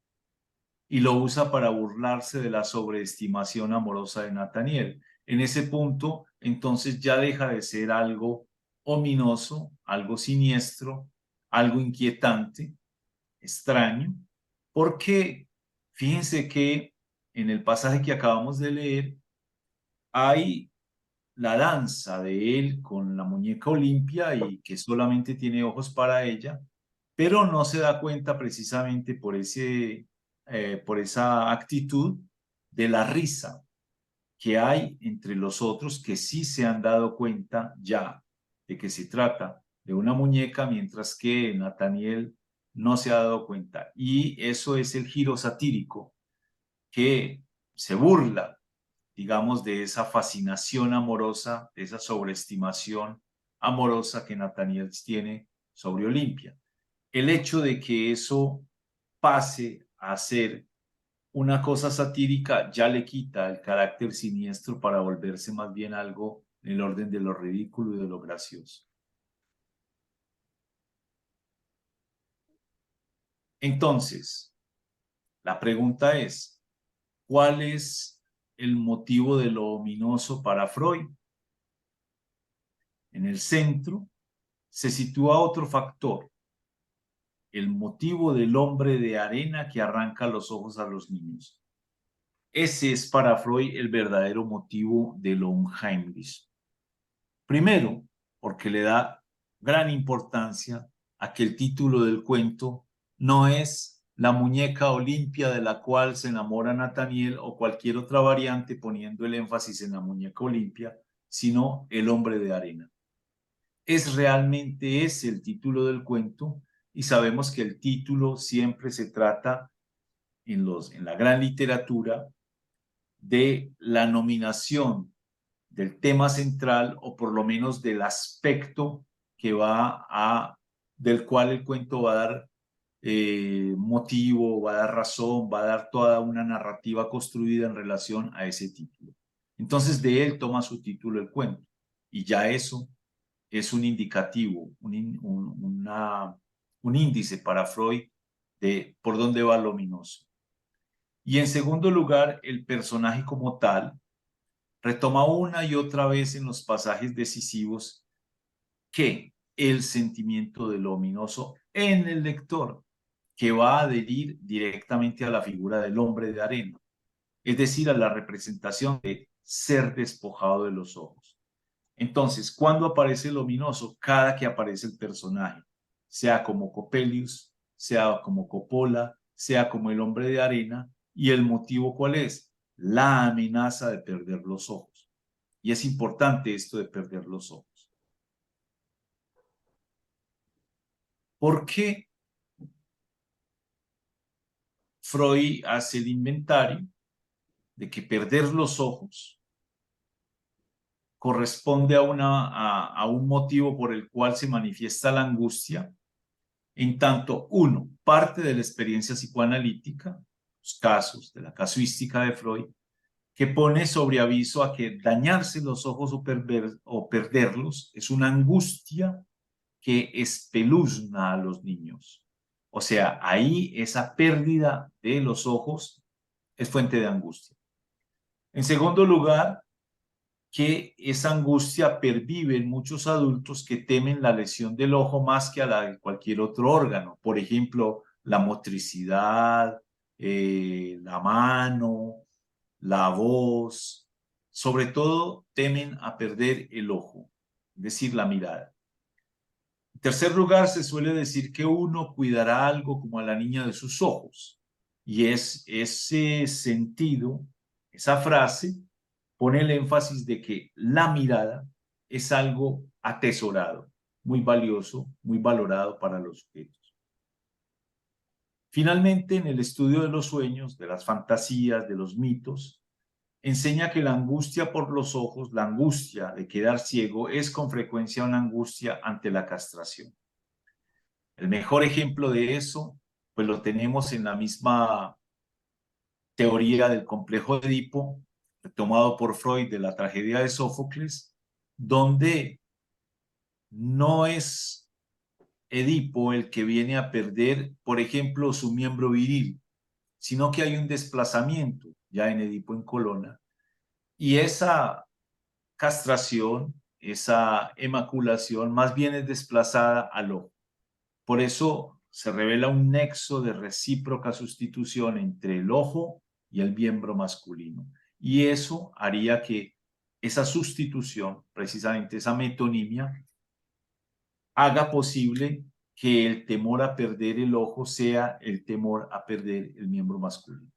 y lo usa para burlarse de la sobreestimación amorosa de Nathaniel. En ese punto, entonces ya deja de ser algo ominoso, algo siniestro, algo inquietante, extraño, porque fíjense que en el pasaje que acabamos de leer hay la danza de él con la muñeca Olimpia y que solamente tiene ojos para ella, pero no se da cuenta precisamente por esa actitud de la risa que hay entre los otros que sí se han dado cuenta ya de que se trata de una muñeca, mientras que Nathaniel no se ha dado cuenta. Y eso es el giro satírico que se burla, digamos, de esa fascinación amorosa, de esa sobreestimación amorosa que Nathaniel tiene sobre Olimpia. El hecho de que eso pase a ser una cosa satírica ya le quita el carácter siniestro para volverse más bien algo en el orden de lo ridículo y de lo gracioso. Entonces, la pregunta es, ¿cuál es el motivo de lo ominoso para Freud? En el centro se sitúa otro factor, el motivo del hombre de arena que arranca los ojos a los niños. Ese es para Freud el verdadero motivo de lo unheimlich. Primero, porque le da gran importancia a que el título del cuento no es la muñeca Olimpia de la cual se enamora Nathaniel o cualquier otra variante poniendo el énfasis en la muñeca Olimpia, sino el hombre de arena. Es realmente ese el título del cuento y sabemos que el título siempre se trata en la gran literatura de la nominación del tema central o por lo menos del aspecto que del cual el cuento va a dar motivo, va a dar razón, va a dar toda una narrativa construida en relación a ese título. Entonces de él toma su título el cuento y ya eso es un indicativo, un índice para Freud de por dónde va lo ominoso. Y en segundo lugar, el personaje como tal retoma una y otra vez en los pasajes decisivos que el sentimiento de lo ominoso en el lector, que va a adherir directamente a la figura del hombre de arena, es decir, a la representación de ser despojado de los ojos. Entonces, ¿cuándo aparece el ominoso? Cada que aparece el personaje. sea como Coppelius, sea como Coppola, sea como el hombre de arena. ¿Y el motivo cuál es? La amenaza de perder los ojos. Y es importante esto de perder los ojos. ¿Por qué Freud hace el inventario de que perder los ojos corresponde a un motivo por el cual se manifiesta la angustia? En tanto, uno, parte de la experiencia psicoanalítica, los casos de la casuística de Freud, que pone sobre aviso a que dañarse los ojos o perderlos es una angustia que espeluzna a los niños. O sea, ahí esa pérdida de los ojos es fuente de angustia. En segundo lugar, que esa angustia pervive en muchos adultos que temen la lesión del ojo más que a la de cualquier otro órgano. Por ejemplo, la motricidad, la mano, la voz. Sobre todo temen a perder el ojo, es decir, la mirada. En tercer lugar, se suele decir que uno cuidará algo como a la niña de sus ojos. Y es ese sentido, esa frase, pone el énfasis de que la mirada es algo atesorado, muy valioso, muy valorado para los sujetos. Finalmente, en el estudio de los sueños, de las fantasías, de los mitos, enseña que la angustia por los ojos, la angustia de quedar ciego, es con frecuencia una angustia ante la castración. El mejor ejemplo de eso, pues lo tenemos en la misma teoría del complejo de Edipo, tomado por Freud de la tragedia de Sófocles, donde no es Edipo el que viene a perder, por ejemplo, su miembro viril, sino que hay un desplazamiento ya en Edipo en Colona, y esa castración, esa emaculación, más bien es desplazada al ojo. Por eso se revela un nexo de recíproca sustitución entre el ojo y el miembro masculino. Y eso haría que esa sustitución, precisamente esa metonimia, haga posible que el temor a perder el ojo sea el temor a perder el miembro masculino.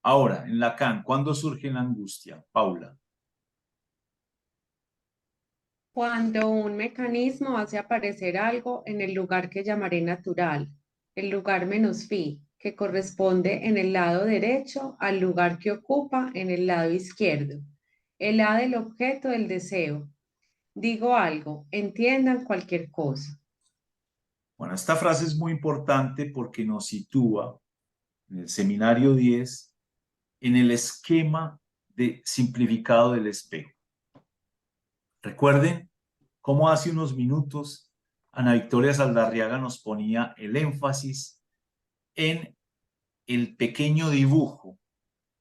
Ahora, en Lacan, ¿cuándo surge la angustia? Paula. Cuando un mecanismo hace aparecer algo en el lugar que llamaré natural, el lugar menos phi, que corresponde en el lado derecho al lugar que ocupa en el lado izquierdo, el A del objeto del deseo. Digo algo, entiendan cualquier cosa. Bueno, esta frase es muy importante porque nos sitúa en el seminario 10 en el esquema de simplificado del espejo. Recuerden cómo hace unos minutos Ana Victoria Saldarriaga nos ponía el énfasis en el pequeño dibujo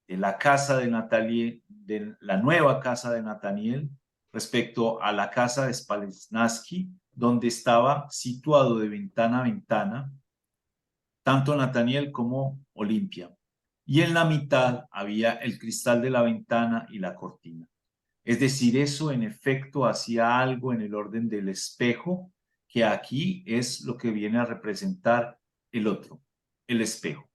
de la casa de Nathaniel, de la nueva casa de Nathaniel, respecto a la casa de Spalensky, donde estaba situado de ventana a ventana tanto Nathaniel como Olimpia. Y en la mitad había el cristal de la ventana y la cortina. Es decir, eso en efecto hacía algo en el orden del espejo, que aquí es lo que viene a representar el otro, el espejo.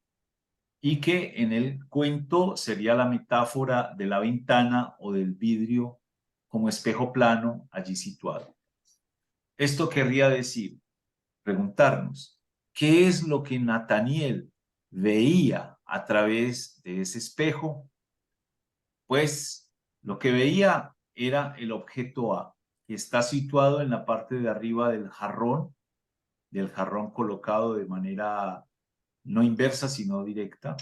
Y que en el cuento sería la metáfora de la ventana o del vidrio como espejo plano allí situado. Esto querría decir, preguntarnos, ¿qué es lo que Nathaniel veía a través de ese espejo? Pues lo que veía era el objeto A, que está situado en la parte de arriba del jarrón colocado de manera no inversa, sino directa,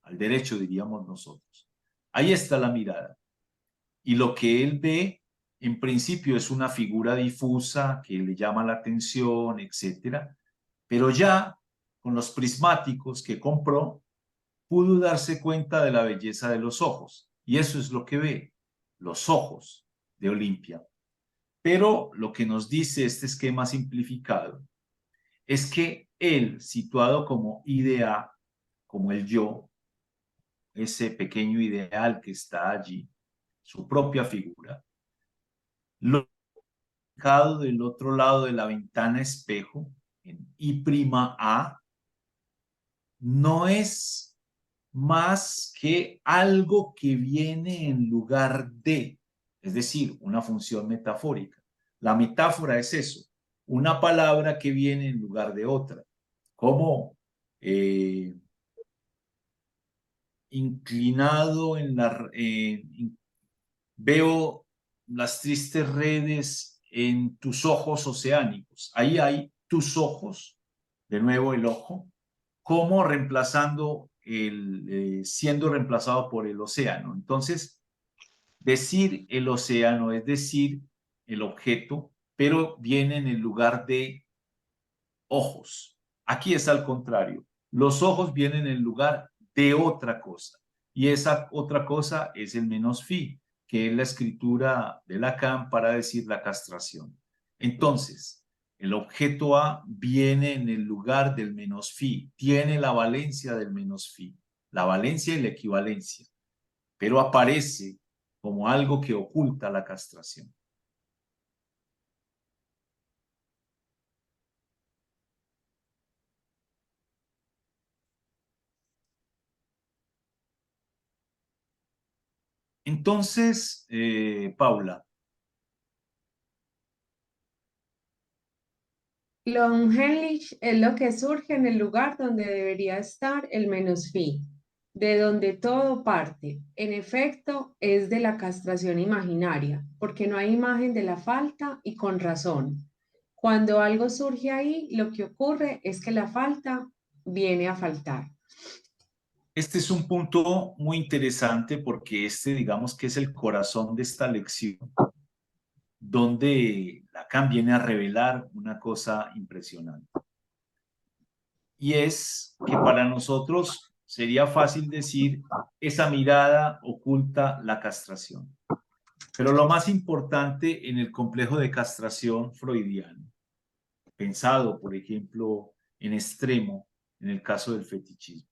al derecho diríamos nosotros. Ahí está la mirada. Y lo que él ve, en principio, es una figura difusa que le llama la atención, etcétera. Pero ya, con los prismáticos que compró, pudo darse cuenta de la belleza de los ojos. Y eso es lo que ve, los ojos de Olimpia. Pero lo que nos dice este esquema simplificado es que él, situado como idea, como el yo, ese pequeño ideal que está allí, su propia figura, Lo ubicado del otro lado de la ventana espejo, en I'A, no es más que algo que viene en lugar de, es decir, una función metafórica. La metáfora es eso, una palabra que viene en lugar de otra, como inclinado en la... veo las tristes redes en tus ojos oceánicos. Ahí hay tus ojos, de nuevo el ojo, como reemplazando siendo reemplazado por el océano. Entonces, decir el océano es decir el objeto, pero viene en el lugar de ojos. Aquí es al contrario. Los ojos vienen en el lugar de otra cosa. Y esa otra cosa es el menos fi, que es la escritura de Lacan para decir la castración. Entonces, el objeto A viene en el lugar del menos fi, tiene la valencia del menos fi, la valencia y la equivalencia, pero aparece como algo que oculta la castración. Entonces, Paula. Lo unheimlich es lo que surge en el lugar donde debería estar el menos fi, de donde todo parte. En efecto, es de la castración imaginaria, porque no hay imagen de la falta y con razón. Cuando algo surge ahí, lo que ocurre es que la falta viene a faltar. Este es un punto muy interesante porque digamos que es el corazón de esta lección, donde Lacan viene a revelar una cosa impresionante. Y es que para nosotros sería fácil decir, esa mirada oculta la castración. Pero lo más importante en el complejo de castración freudiano, pensado, por ejemplo, en extremo, en el caso del fetichismo,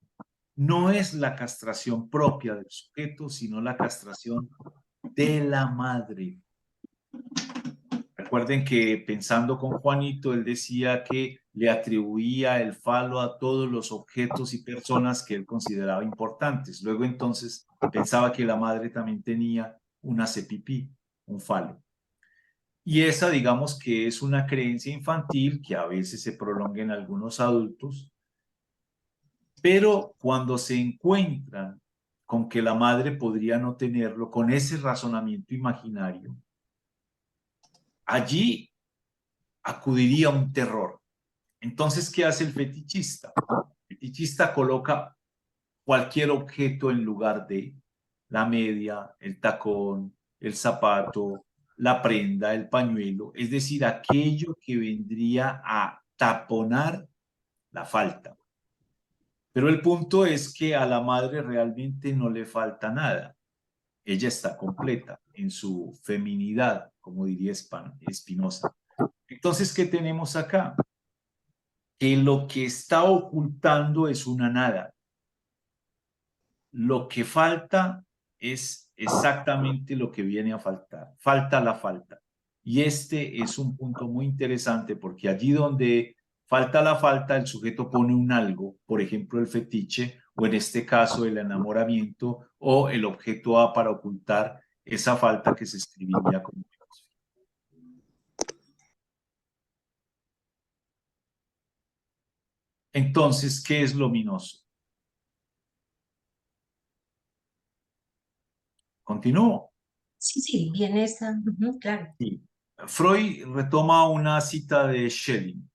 no es la castración propia del sujeto, sino la castración de la madre. Recuerden que pensando con Juanito, él decía que le atribuía el falo a todos los objetos y personas que él consideraba importantes. Luego entonces pensaba que la madre también tenía un hace-pipí, un falo. Y esa, digamos que es una creencia infantil que a veces se prolonga en algunos adultos, pero cuando se encuentran con que la madre podría no tenerlo, con ese razonamiento imaginario, allí acudiría un terror. Entonces, ¿qué hace el fetichista? El fetichista coloca cualquier objeto en lugar de la media, el tacón, el zapato, la prenda, el pañuelo, es decir, aquello que vendría a taponar la falta. Pero el punto es que a la madre realmente no le falta nada. Ella está completa en su feminidad, como diría Spinoza. Entonces, ¿qué tenemos acá? Que lo que está ocultando es una nada. Lo que falta es exactamente lo que viene a faltar. Falta la falta. Y este es un punto muy interesante porque allí donde falta la falta, el sujeto pone un algo, por ejemplo el fetiche, o en este caso el enamoramiento, o el objeto A para ocultar esa falta que se escribiría como. Entonces, ¿qué es luminoso? Continúo. Sí, viene esa, claro. Sí. Freud retoma una cita de Schelling.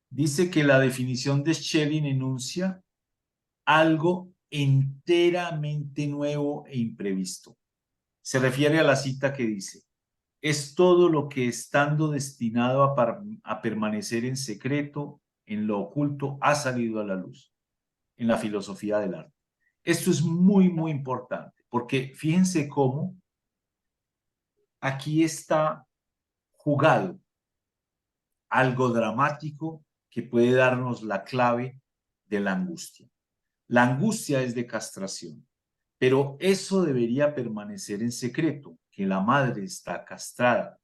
Dice que la definición de Schelling enuncia algo enteramente nuevo e imprevisto. Se refiere a la cita que dice, es todo lo que estando destinado a permanecer en secreto, en lo oculto, ha salido a la luz en la filosofía del arte. Esto es muy, muy importante, porque fíjense cómo aquí está jugado algo dramático que puede darnos la clave de la angustia. La angustia es de castración, pero eso debería permanecer en secreto, que la madre está castrada.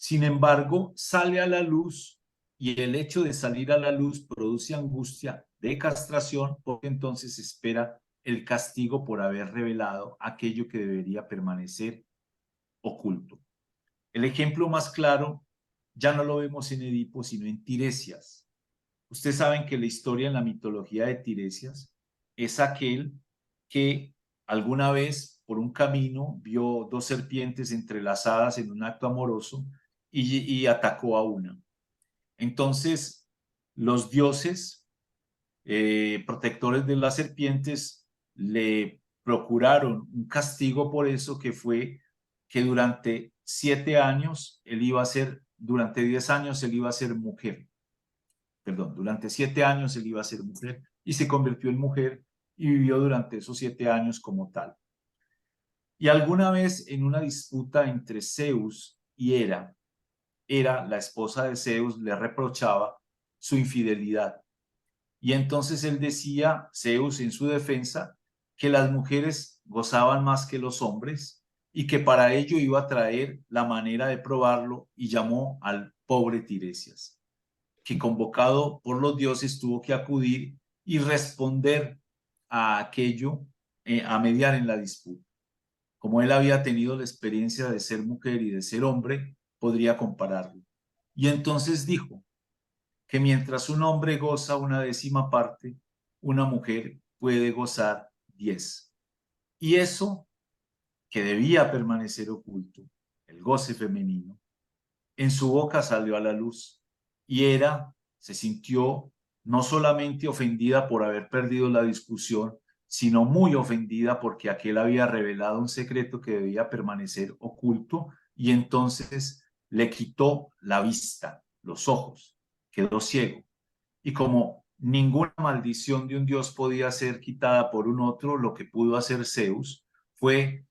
Sin embargo, sale a la luz y el hecho de salir a la luz produce angustia de castración, porque entonces espera el castigo por haber revelado aquello que debería permanecer oculto. El ejemplo más claro ya no lo vemos en Edipo, sino en Tiresias. Ustedes saben que la historia en la mitología de Tiresias es aquel que alguna vez por un camino vio dos serpientes entrelazadas en un acto amoroso y atacó a una. Entonces, los dioses protectores de las serpientes le procuraron un castigo por eso, que fue que durante 7 años él iba a ser, durante 10 años él iba a ser mujer. Perdón, durante 7 años él iba a ser mujer y se convirtió en mujer y vivió durante esos 7 años como tal. Y alguna vez en una disputa entre Zeus y Hera, la esposa de Zeus, le reprochaba su infidelidad. Y entonces él decía, Zeus en su defensa, que las mujeres gozaban más que los hombres y que para ello iba a traer la manera de probarlo, y llamó al pobre Tiresias, que convocado por los dioses tuvo que acudir y responder a aquello, a mediar en la disputa. Como él había tenido la experiencia de ser mujer y de ser hombre, podría compararlo. Y entonces dijo que mientras un hombre goza 1/10 parte, una mujer puede gozar 10. Y eso, que debía permanecer oculto, el goce femenino, en su boca salió a la luz, y Hera se sintió no solamente ofendida por haber perdido la discusión, sino muy ofendida porque aquel había revelado un secreto que debía permanecer oculto, y entonces le quitó la vista, los ojos, quedó ciego. Y como ninguna maldición de un dios podía ser quitada por un otro, lo que pudo hacer Zeus fue,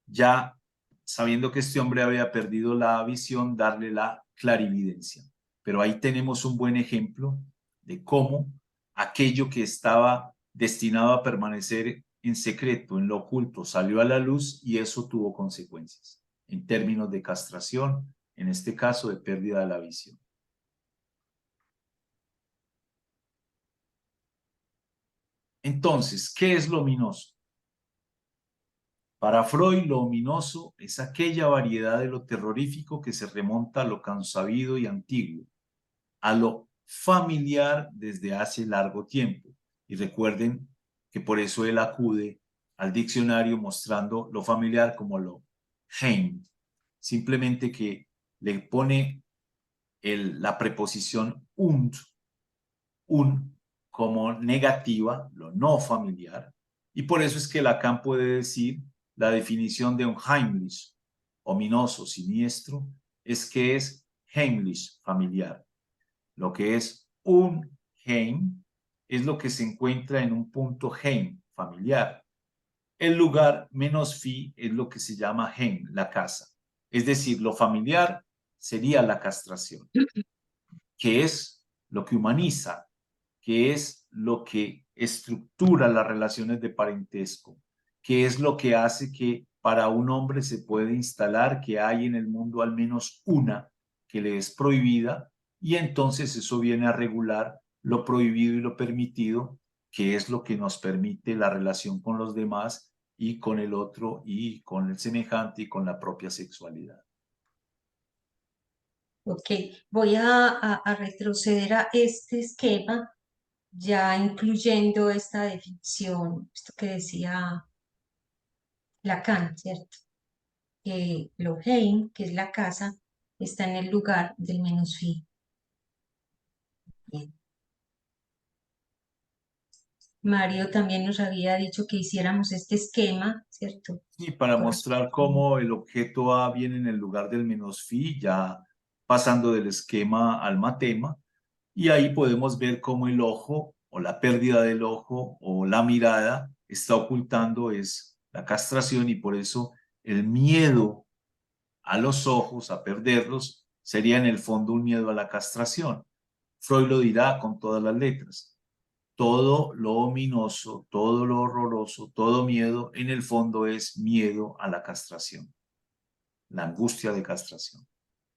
ya sabiendo que este hombre había perdido la visión, darle la clarividencia. Pero ahí tenemos un buen ejemplo de cómo aquello que estaba destinado a permanecer en secreto, en lo oculto, salió a la luz, y eso tuvo consecuencias en términos de castración, en este caso de pérdida de la visión. Entonces, ¿qué es lo ominoso? Para Freud, lo ominoso es aquella variedad de lo terrorífico que se remonta a lo consabido y antiguo, a lo familiar desde hace largo tiempo. Y recuerden que por eso él acude al diccionario mostrando lo familiar como lo heim, simplemente que le pone la preposición un como negativa, lo no familiar, y por eso es que Lacan puede decir la definición de un heimlich, ominoso, siniestro, es que es heimlich, familiar. Lo que es un heim es lo que se encuentra en un punto heim, familiar. El lugar menos fi es lo que se llama heim, la casa. Es decir, lo familiar sería la castración, que es lo que humaniza, que es lo que estructura las relaciones de parentesco, que es lo que hace que para un hombre se puede instalar que hay en el mundo al menos una que le es prohibida, y entonces eso viene a regular lo prohibido y lo permitido, que es lo que nos permite la relación con los demás y con el otro y con el semejante y con la propia sexualidad. Ok, voy a retroceder a este esquema, ya incluyendo esta definición, esto que decía Lacan, ¿cierto? Que lo heim, que es la casa, está en el lugar del menos fi. Bien. Mario también nos había dicho que hiciéramos este esquema, ¿cierto? Y para mostrar cómo el objeto A viene en el lugar del menos fi, ya pasando del esquema al matema, y ahí podemos ver cómo el ojo o la pérdida del ojo o la mirada está ocultando es la castración, y por eso el miedo a los ojos, a perderlos, sería en el fondo un miedo a la castración. Freud lo dirá con todas las letras. Todo lo ominoso, todo lo horroroso, todo miedo, en el fondo es miedo a la castración, la angustia de castración.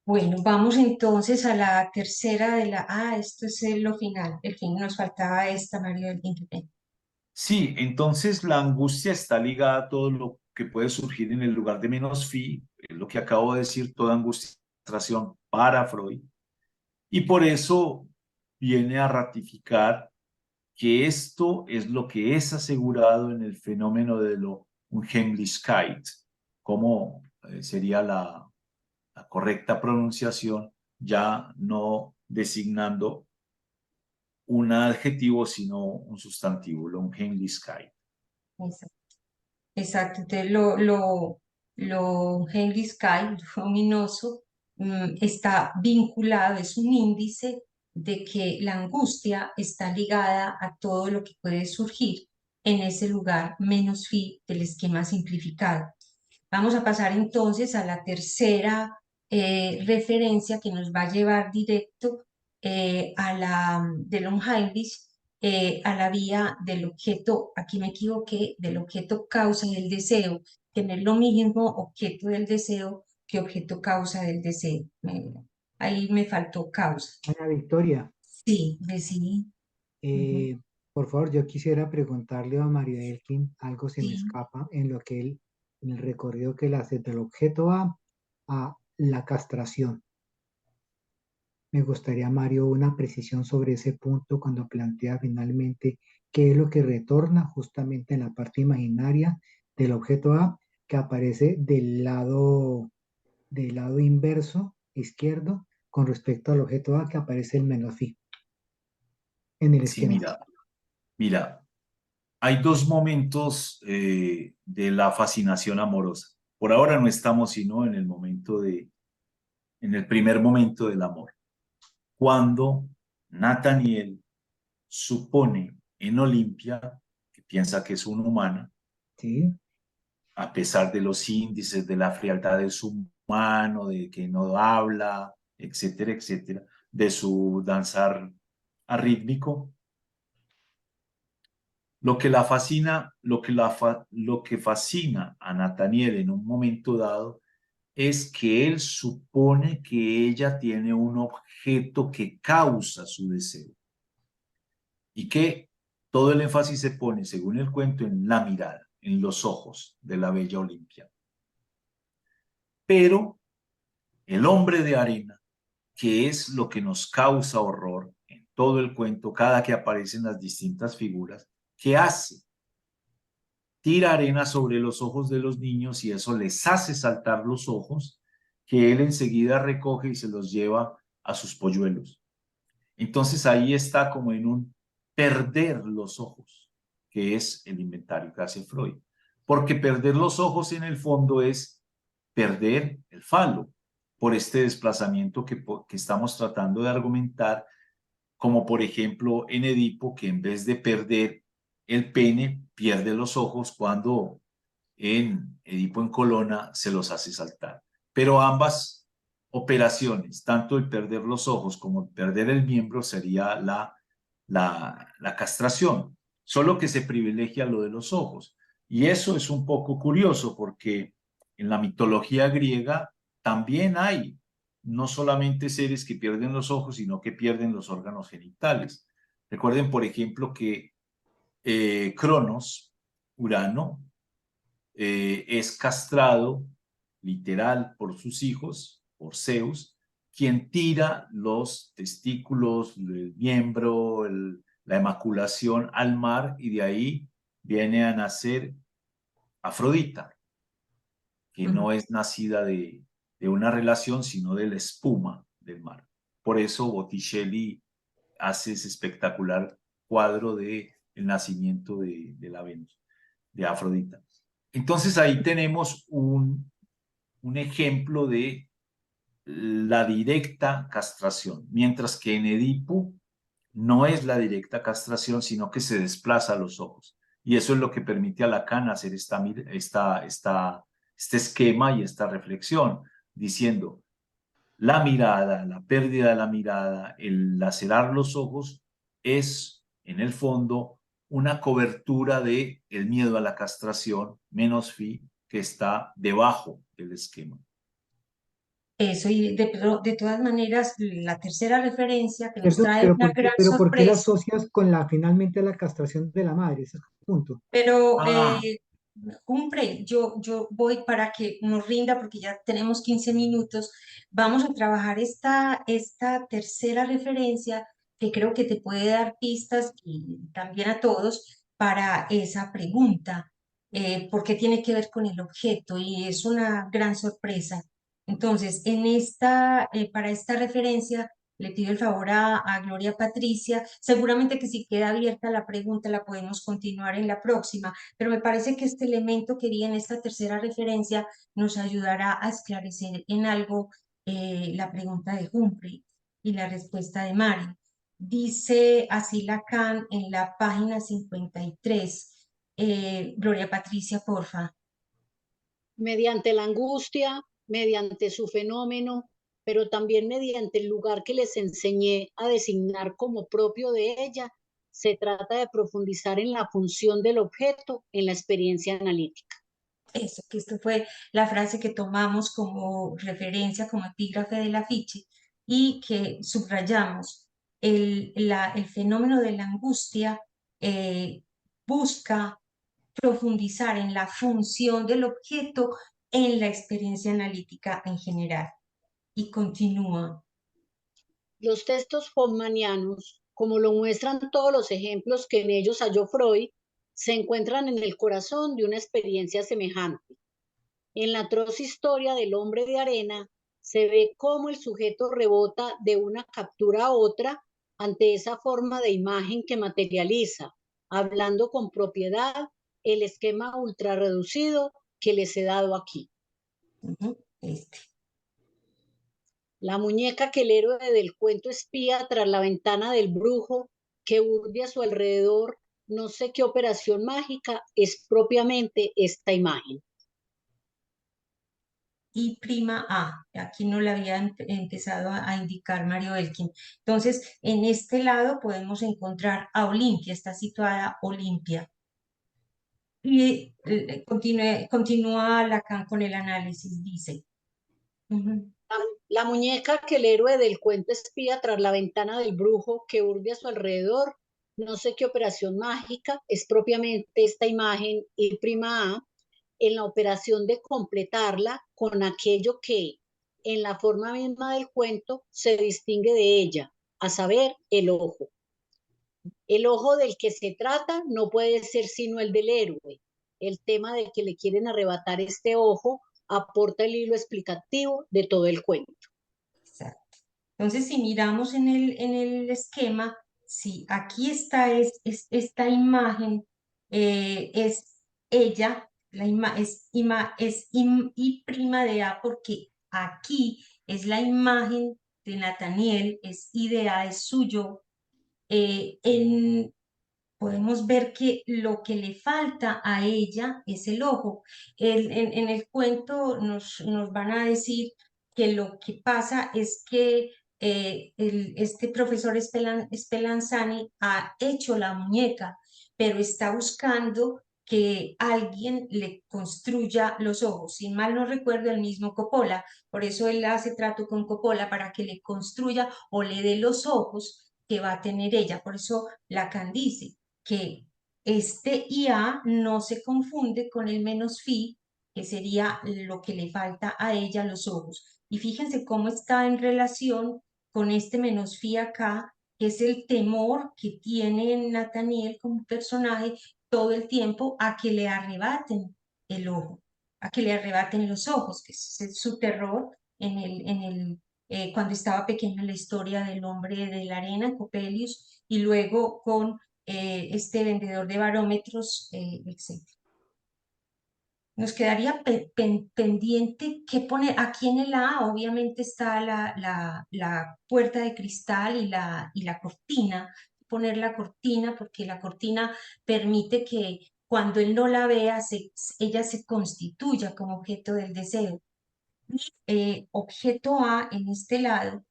Bueno, vamos entonces a la tercera de la... Ah, esto es lo final. El fin nos faltaba esta, María del Ingenio. Sí, entonces la angustia está ligada a todo lo que puede surgir en el lugar de menos fi, es lo que acabo de decir, toda angustia para Freud, y por eso viene a ratificar que esto es lo que es asegurado en el fenómeno de lo Unheimlichkeit, como sería la correcta pronunciación, ya no designando un adjetivo, sino un sustantivo, lo Unheimlichkeit. Exacto. Exacto. Entonces, lo Genghis Khan, lo ominoso, está vinculado, es un índice de que la angustia está ligada a todo lo que puede surgir en ese lugar menos fi del esquema simplificado. Vamos a pasar entonces a la tercera referencia que nos va a llevar directo a la de Longheinrich, a la vía del objeto, aquí me equivoqué, del objeto causa del deseo, que no es lo mismo objeto del deseo que objeto causa del deseo. Ahí me faltó causa. Ana Victoria, Sí, decidí. por favor, yo quisiera preguntarle a María Elkin, algo se me Sí. escapa en lo que él, en el recorrido que él hace del objeto a la castración. Me gustaría, Mario, una precisión sobre ese punto cuando plantea finalmente qué es lo que retorna justamente en la parte imaginaria del objeto A que aparece del lado inverso izquierdo con respecto al objeto A que aparece el menos phi en el Sí, esquema. mira, hay dos momentos de la fascinación amorosa. Por ahora no estamos sino en el momento en el primer momento del amor, cuando Nathaniel supone en Olimpia, que piensa que es una humana, ¿Sí? a pesar de los índices, de la frialdad de su mano, de que no habla, etcétera, etcétera, de su danzar arrítmico. Lo que la fascina, lo que fascina a Nathaniel en un momento dado es que él supone que ella tiene un objeto que causa su deseo y que todo el énfasis se pone, según el cuento, en la mirada, en los ojos de la bella Olimpia. Pero el hombre de arena, que es lo que nos causa horror en todo el cuento, cada que aparecen las distintas figuras, ¿qué hace? Tira arena sobre los ojos de los niños y eso les hace saltar los ojos, que él enseguida recoge y se los lleva a sus polluelos. Entonces ahí está como en un perder los ojos, que es el inventario que hace Freud. Porque perder los ojos en el fondo es perder el falo, por este desplazamiento que estamos tratando de argumentar, como por ejemplo en Edipo, que en vez de perder el pene, pierde los ojos cuando en Edipo en Colonna se los hace saltar. Pero ambas operaciones, tanto el perder los ojos como el perder el miembro, sería la castración, solo que se privilegia lo de los ojos. Y eso es un poco curioso porque en la mitología griega también hay no solamente seres que pierden los ojos, sino que pierden los órganos genitales. Recuerden, por ejemplo, que Cronos, Urano, es castrado literal por sus hijos, por Zeus, quien tira los testículos, el miembro, la emaculación al mar y de ahí viene a nacer Afrodita, que no es nacida de una relación, sino de la espuma del mar. Por eso Botticelli hace ese espectacular cuadro de el nacimiento de la Venus, de Afrodita. Entonces ahí tenemos un ejemplo de la directa castración, mientras que en Edipo no es la directa castración, sino que se desplaza los ojos. Y eso es lo que permite a Lacan hacer este esquema y esta reflexión, diciendo, la mirada, la pérdida de la mirada, el lacerar los ojos, es en el fondo una cobertura de el miedo a la castración, menos fi, que está debajo del esquema. Eso, y de todas maneras, la tercera referencia que nos ¿Cierto? trae una gran Pero ¿por qué la sorpresa, asocias con finalmente la castración de la madre? Ese es el punto. pero Ah, cumple, yo voy para que nos rinda porque ya tenemos 15 minutos. Vamos a trabajar esta tercera referencia que creo que te puede dar pistas y también a todos para esa pregunta, porque tiene que ver con el objeto y es una gran sorpresa. Entonces, para esta referencia, le pido el favor a Gloria Patricia. Seguramente que si queda abierta la pregunta, la podemos continuar en la próxima, pero me parece que este elemento que vi en esta tercera referencia nos ayudará a esclarecer en algo la pregunta de Humphrey y la respuesta de Mari. Dice así Lacan en la página 53. Gloria Patricia, porfa. Mediante la angustia, mediante su fenómeno, pero también mediante el lugar que les enseñé a designar como propio de ella, se trata de profundizar en la función del objeto en la experiencia analítica. Eso, que esto fue la frase que tomamos como referencia, como epígrafe del afiche y que subrayamos. El fenómeno de la angustia busca profundizar en la función del objeto en la experiencia analítica en general. Y continúa. Los textos hoffmannianos, como lo muestran todos los ejemplos que en ellos halló Freud, se encuentran en el corazón de una experiencia semejante. En la atroz historia del hombre de arena, se ve cómo el sujeto rebota de una captura a otra ante esa forma de imagen que materializa, hablando con propiedad el esquema ultra reducido que les he dado aquí. La muñeca que el héroe del cuento espía tras la ventana del brujo que urde a su alrededor, no sé qué operación mágica es propiamente esta imagen. I'(A). Aquí no le había empezado a indicar Mario Elkin. Entonces, en este lado podemos encontrar a Olimpia, está situada Olimpia. Y continúa Lacan con el análisis, dice. La muñeca que el héroe del cuento espía tras la ventana del brujo que urde a su alrededor, no sé qué operación mágica es propiamente esta imagen I'(A), en la operación de completarla con aquello que, en la forma misma del cuento, se distingue de ella, a saber, el ojo. El ojo del que se trata no puede ser sino el del héroe. El tema del que le quieren arrebatar este ojo aporta el hilo explicativo de todo el cuento. Exacto. Entonces, si miramos en el esquema, si aquí está esta imagen, es ella, es I'(A) porque aquí es la imagen de Nathaniel, es idea, es suyo. Podemos ver que lo que le falta a ella es el ojo. En el cuento nos van a decir que lo que pasa es que este profesor Spallanzani ha hecho la muñeca, pero está buscando que alguien le construya los ojos. Si mal no recuerdo, el mismo Coppola. Por eso él hace trato con Coppola para que le construya o le dé los ojos que va a tener ella. Por eso Lacan dice que este IA no se confunde con el menos phi, que sería lo que le falta a ella, los ojos. Y fíjense cómo está en relación con este menos phi acá, que es el temor que tiene Nathaniel como personaje todo el tiempo a que le arrebaten el ojo, a que le arrebaten los ojos, que es su terror cuando estaba pequeño en la historia del hombre de la arena, Coppelius, y luego con este vendedor de barómetros, etc. Nos quedaría pendiente qué poner aquí en el A. Obviamente está la puerta de cristal y la cortina. Poner la cortina porque la cortina permite que cuando él no la vea, ella se constituya como objeto del deseo. Y objeto A en este lado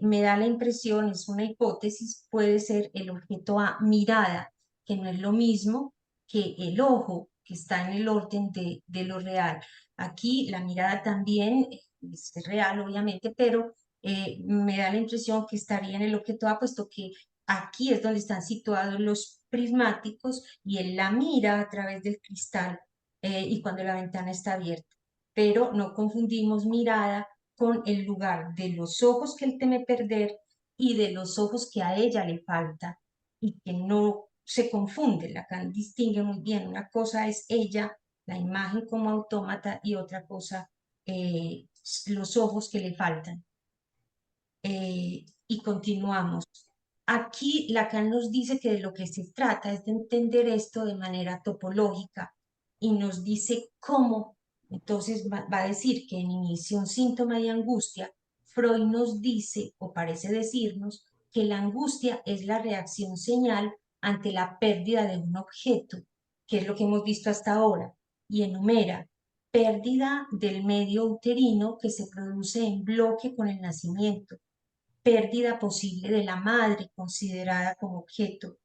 me da la impresión, es una hipótesis, puede ser el objeto A mirada, que no es lo mismo que el ojo, que está en el orden de lo real. Aquí la mirada también es real obviamente, pero me da la impresión que estaría en el objeto A, puesto que aquí es donde están situados los prismáticos y él la mira a través del cristal y cuando la ventana está abierta. Pero no confundimos mirada con el lugar de los ojos que él teme perder y de los ojos que a ella le falta y que no se confunde. Lacan distingue muy bien, una cosa es ella, la imagen como autómata, y otra cosa los ojos que le faltan. Y continuamos. Aquí Lacan nos dice que de lo que se trata es de entender esto de manera topológica y nos dice cómo. Entonces va a decir que en inicio un síntoma de angustia, Freud nos dice o parece decirnos que la angustia es la reacción señal ante la pérdida de un objeto, que es lo que hemos visto hasta ahora, y enumera pérdida del medio uterino que se produce en bloque con el nacimiento, pérdida posible de la madre considerada como objeto,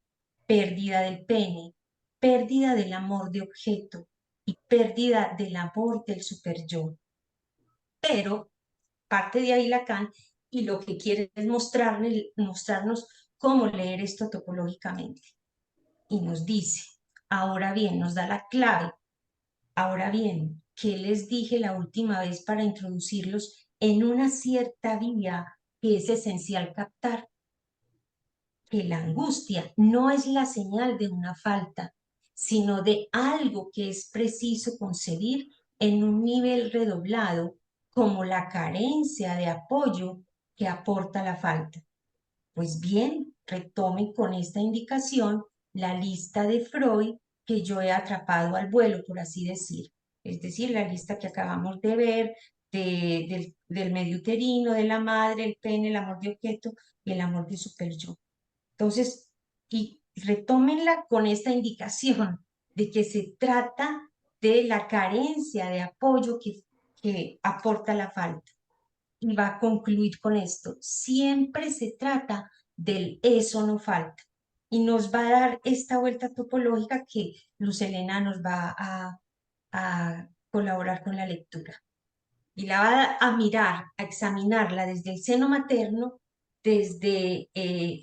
pérdida del pene, pérdida del amor de objeto y pérdida del amor del superyo. Pero parte de ahí Lacan y lo que quiere es mostrarnos cómo leer esto topológicamente. Y nos dice, ahora bien, nos da la clave. Ahora bien, ¿qué les dije la última vez para introducirlos en una cierta vía que es esencial captar? Que la angustia no es la señal de una falta, sino de algo que es preciso concebir en un nivel redoblado, como la carencia de apoyo que aporta la falta. Pues bien, retomen con esta indicación la lista de Freud que yo he atrapado al vuelo, por así decir. Es decir, la lista que acabamos de ver del medio uterino, de la madre, el pene, el amor de objeto y el amor de superyo. Entonces, y retómenla con esta indicación de que se trata de la carencia de apoyo que aporta la falta. Y va a concluir con esto. Siempre se trata del eso no falta. Y nos va a dar esta vuelta topológica que Luz Helena nos va a colaborar con la lectura. Y la va a mirar, a examinarla desde el seno materno, desde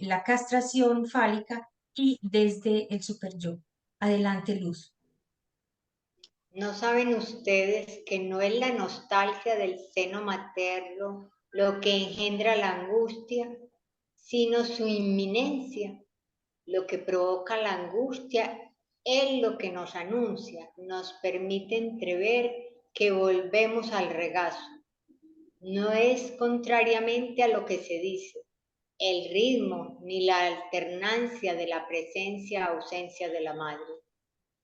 la castración fálica y desde el superyo. Adelante, Luz. ¿No saben ustedes que no es la nostalgia del seno materno lo que engendra la angustia, sino su inminencia? Lo que provoca la angustia es lo que nos anuncia, nos permite entrever que volvemos al regazo. No es contrariamente a lo que se dice, el ritmo ni la alternancia de la presencia-ausencia de la madre.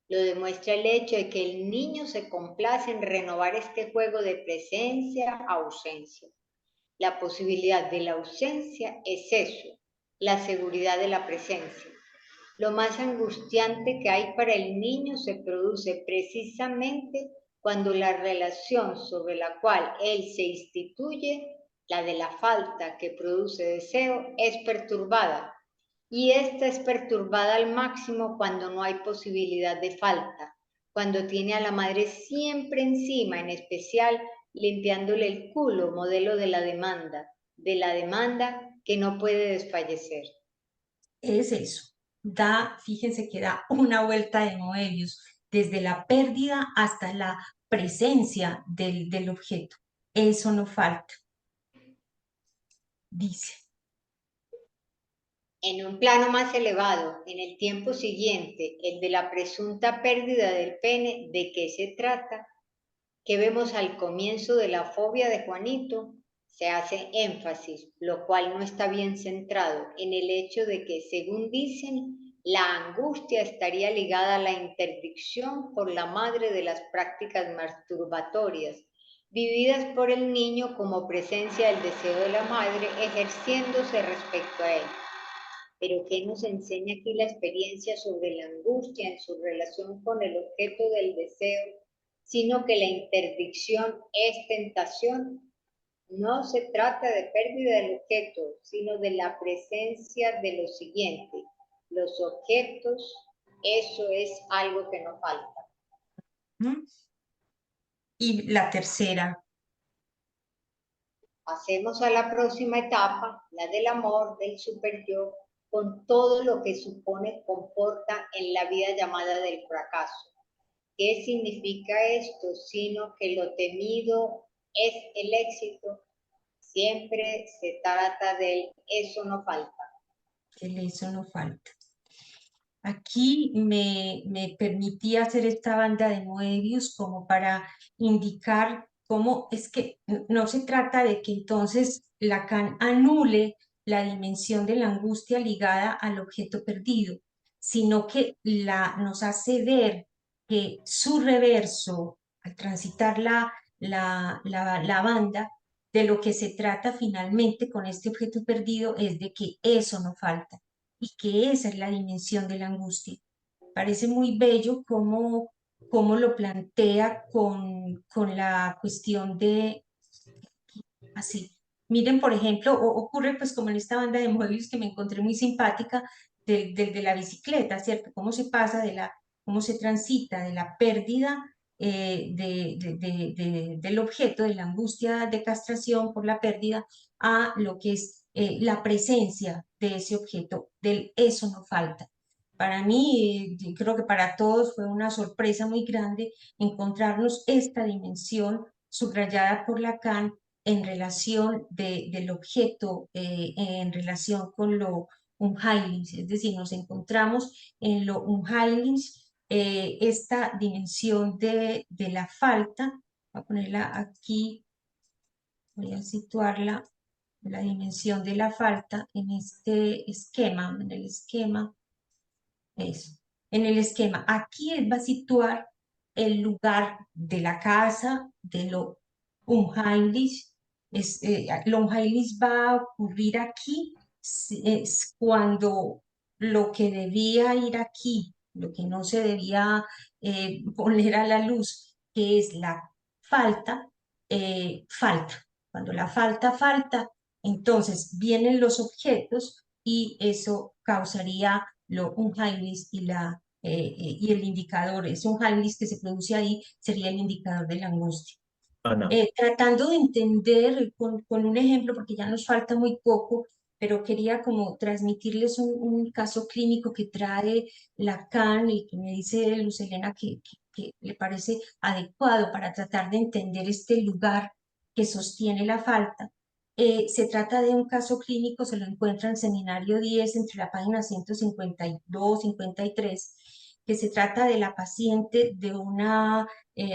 Lo demuestra el hecho de que el niño se complace en renovar este juego de presencia-ausencia. La posibilidad de la ausencia es eso, la seguridad de la presencia. Lo más angustiante que hay para el niño se produce precisamente cuando la relación sobre la cual él se instituye, la de la falta que produce deseo, es perturbada. Y esta es perturbada al máximo cuando no hay posibilidad de falta, cuando tiene a la madre siempre encima, en especial limpiándole el culo, modelo de la demanda que no puede desfallecer. Es eso. Fíjense que da una vuelta de Moebius, desde la pérdida hasta la presencia del objeto. Eso no falta. Dice. En un plano más elevado, en el tiempo siguiente, el de la presunta pérdida del pene, ¿de qué se trata? Que vemos al comienzo de la fobia de Juanito, se hace énfasis, lo cual no está bien centrado, en el hecho de que, según dicen, la angustia estaría ligada a la interdicción por la madre de las prácticas masturbatorias, vividas por el niño como presencia del deseo de la madre ejerciéndose respecto a él. Pero ¿qué nos enseña aquí la experiencia sobre la angustia en su relación con el objeto del deseo? Sino que la interdicción es tentación. No se trata de pérdida del objeto, sino de la presencia de lo siguiente. Los objetos, eso es algo que no falta. Y la tercera. Pasemos a la próxima etapa, la del amor, del super-yo, con todo lo que supone, comporta en la vida llamada del fracaso. ¿Qué significa esto? Sino que lo temido es el éxito. Siempre se trata del eso no falta. Eso no falta. Aquí me permití hacer esta banda de Moebius como para indicar cómo es que no se trata de que entonces Lacan anule la dimensión de la angustia ligada al objeto perdido, sino que nos hace ver que su reverso, al transitar la banda, de lo que se trata finalmente con este objeto perdido es de que eso no falta y que esa es la dimensión de la angustia. Parece muy bello cómo lo plantea con la cuestión de así. Miren, por ejemplo, ocurre pues como en esta banda de Moebius que me encontré muy simpática de la bicicleta, ¿cierto? Cómo se pasa cómo se transita de la pérdida del objeto, de la angustia de castración por la pérdida, a lo que es la presencia de ese objeto, del eso no falta. Para mí, yo creo que para todos fue una sorpresa muy grande encontrarnos esta dimensión subrayada por Lacan en relación del objeto, en relación con lo unheimlich, es decir, nos encontramos en lo unheimlich, esta dimensión de la falta, voy a ponerla aquí, voy a situarla, la dimensión de la falta en este esquema, en el esquema, eso, en el esquema, aquí él va a situar el lugar de la casa, de lo unheimlich, lo unheimlich va a ocurrir aquí es cuando lo que debía ir aquí, lo que no se debía poner a la luz, que es la falta, falta. Cuando la falta, entonces vienen los objetos y eso causaría lo unheimlich y el indicador, ese unheimlich que se produce ahí sería el indicador de la angustia. Ana, Tratando de entender con un ejemplo, porque ya nos falta muy poco, pero quería como transmitirles un caso clínico que trae Lacan y que me dice Luz Helena que le parece adecuado para tratar de entender este lugar que sostiene la falta. Se trata de un caso clínico, se lo encuentra en Seminario 10, entre la página 152, 53, que se trata de la paciente de una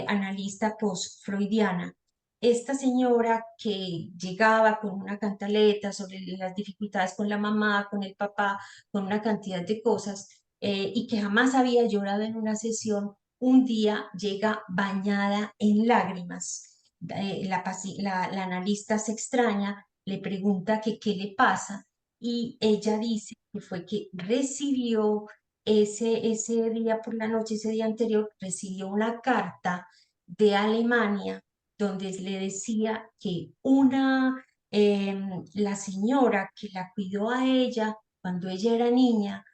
analista post-freudiana. Esta señora que llegaba con una cantaleta sobre las dificultades con la mamá, con el papá, con una cantidad de cosas, y que jamás había llorado en una sesión, un día llega bañada en lágrimas. La analista se extraña, le pregunta que qué le pasa y ella dice que fue que recibió ese día por la noche, ese día anterior, recibió una carta de Alemania donde le decía que la señora que la cuidó a ella cuando ella era niña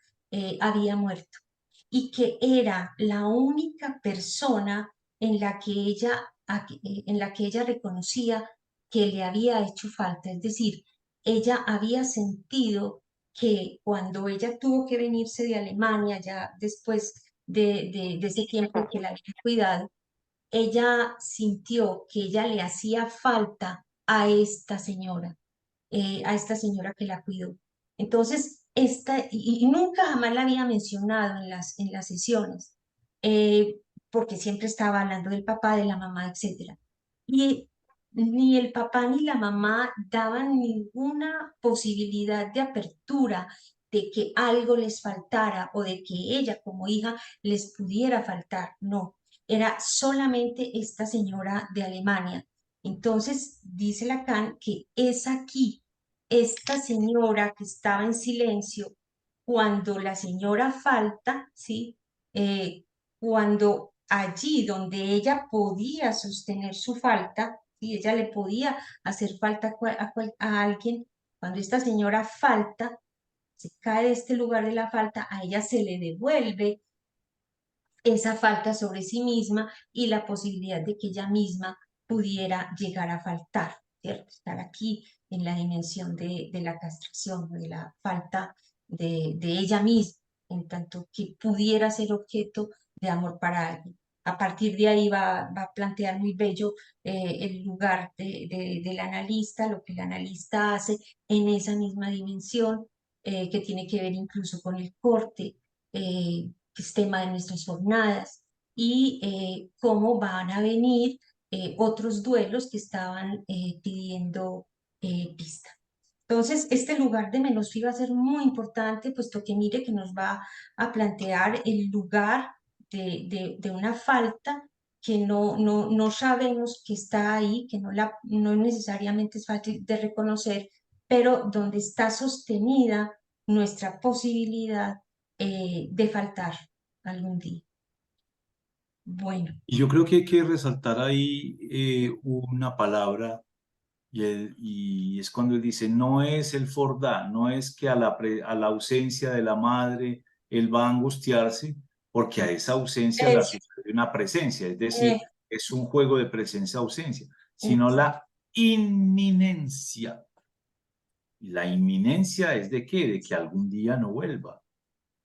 había muerto y que era la única persona en la que ella reconocía que le había hecho falta. Es decir, ella había sentido que cuando ella tuvo que venirse de Alemania, ya después de ese tiempo que la había cuidado, ella sintió que ella le hacía falta a esta señora que la cuidó. Entonces, y nunca jamás la había mencionado en las sesiones, porque siempre estaba hablando del papá, de la mamá, etc. Y ni el papá ni la mamá daban ninguna posibilidad de apertura de que algo les faltara o de que ella como hija les pudiera faltar. No, era solamente esta señora de Alemania. Entonces, dice Lacan que es aquí esta señora que estaba en silencio cuando la señora falta, ¿sí? Cuando allí donde ella podía sostener su falta, ¿sí? Ella le podía hacer falta a alguien, cuando esta señora falta, se cae de este lugar de la falta, a ella se le devuelve esa falta sobre sí misma y la posibilidad de que ella misma pudiera llegar a faltar. ¿cierto? Estar aquí en la dimensión de la castración, de la falta de ella misma, en tanto que pudiera ser objeto de amor para alguien. A partir de ahí va a plantear muy bello el lugar del analista, lo que el analista hace en esa misma dimensión, que tiene que ver incluso con el corte, que es tema de nuestras jornadas, y cómo van a venir otros duelos que estaban pidiendo pista. Entonces, este lugar de Menosfí va a ser muy importante, puesto que mire que nos va a plantear el lugar de una falta que no sabemos que está ahí, que no necesariamente es fácil de reconocer, pero donde está sostenida nuestra posibilidad de faltar algún día. Bueno, Y yo creo que hay que resaltar ahí una palabra, y es cuando él dice, no es el fordá, no es que a la ausencia de la madre él va a angustiarse, porque a esa ausencia la es, sucede una presencia, es decir, eh, es un juego de presencia-ausencia, sino la inminencia. Y la inminencia es ¿de qué? De que algún día no vuelva.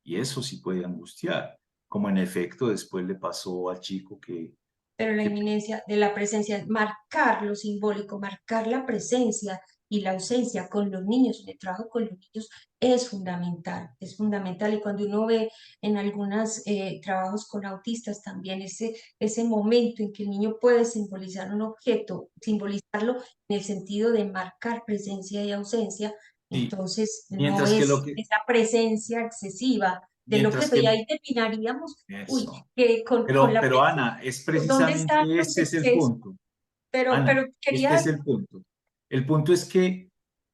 Y eso sí puede angustiar, como en efecto después le pasó al chico pero la que inminencia de la presencia, marcar lo simbólico, marcar la presencia y la ausencia con los niños, en el trabajo con los niños es fundamental. Y cuando uno ve en algunos trabajos con autistas también ese momento en que el niño puede simbolizar un objeto, simbolizarlo en el sentido de marcar presencia y ausencia, sí, entonces no mientras que lo es que, esa presencia excesiva del mientras objeto. Y que ahí definiríamos, eso. que con la Pero Ana, es ¿dónde está precisamente ese es entonces el eso? punto. Pero Ana, este quería, es el punto. El punto es que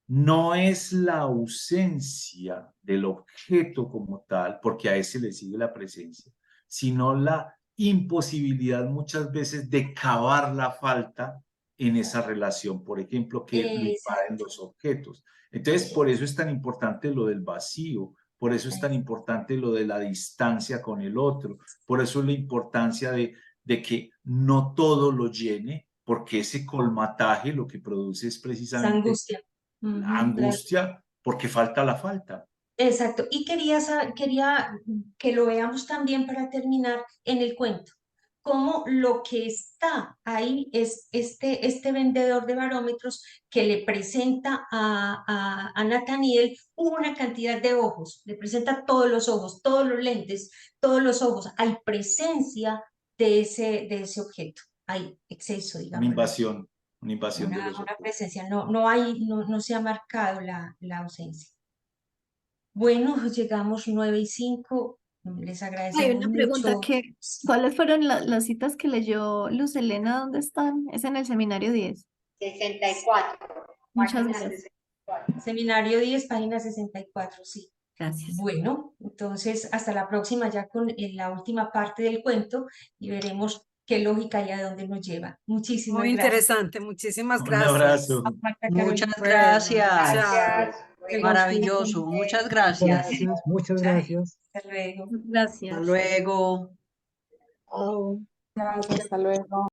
no es la ausencia del objeto como tal, porque a ese le sigue la presencia, sino la imposibilidad muchas veces de cavar la falta en esa relación, por ejemplo, que lo invaden exacto, los objetos. Entonces, por eso es tan importante lo del vacío, por eso es tan importante lo de la distancia con el otro, por eso es la importancia de que no todo lo llene, porque ese colmataje lo que produce es esa precisamente angustia. la Ujú, angustia porque falta la falta. exacto. Y quería que lo veamos también para terminar en el cuento. Cómo lo que está ahí es este vendedor de barómetros que le presenta a Nathaniel una cantidad de ojos, le presenta todos los ojos, todos los lentes, todos los ojos. Hay presencia de ese objeto, hay exceso, Una digámoslo así. invasión, una invasión de los Una objetos. presencia, no se ha marcado la ausencia. Bueno, llegamos 9:05, les Hay agradecemos una pregunta mucho. ¿cuáles fueron las citas que leyó Luz Helena? ¿Dónde están? Es en el seminario 10. 64. Muchas Página gracias. 64. Seminario 10, página 64, sí. Gracias. Bueno, entonces hasta la próxima ya con la última parte del cuento y veremos qué lógica y a dónde nos lleva. Muchísimas Muy gracias. interesante, muchísimas Un gracias. abrazo. Magda Muchas Carolina, Bueno, gracias. chao. Gracias. qué Buenas gusto. Maravilloso. Muchas Muchas gracias. gracias, muchas Chao, gracias. hasta luego. Gracias. Hasta luego. Chao. Gracias, hasta luego.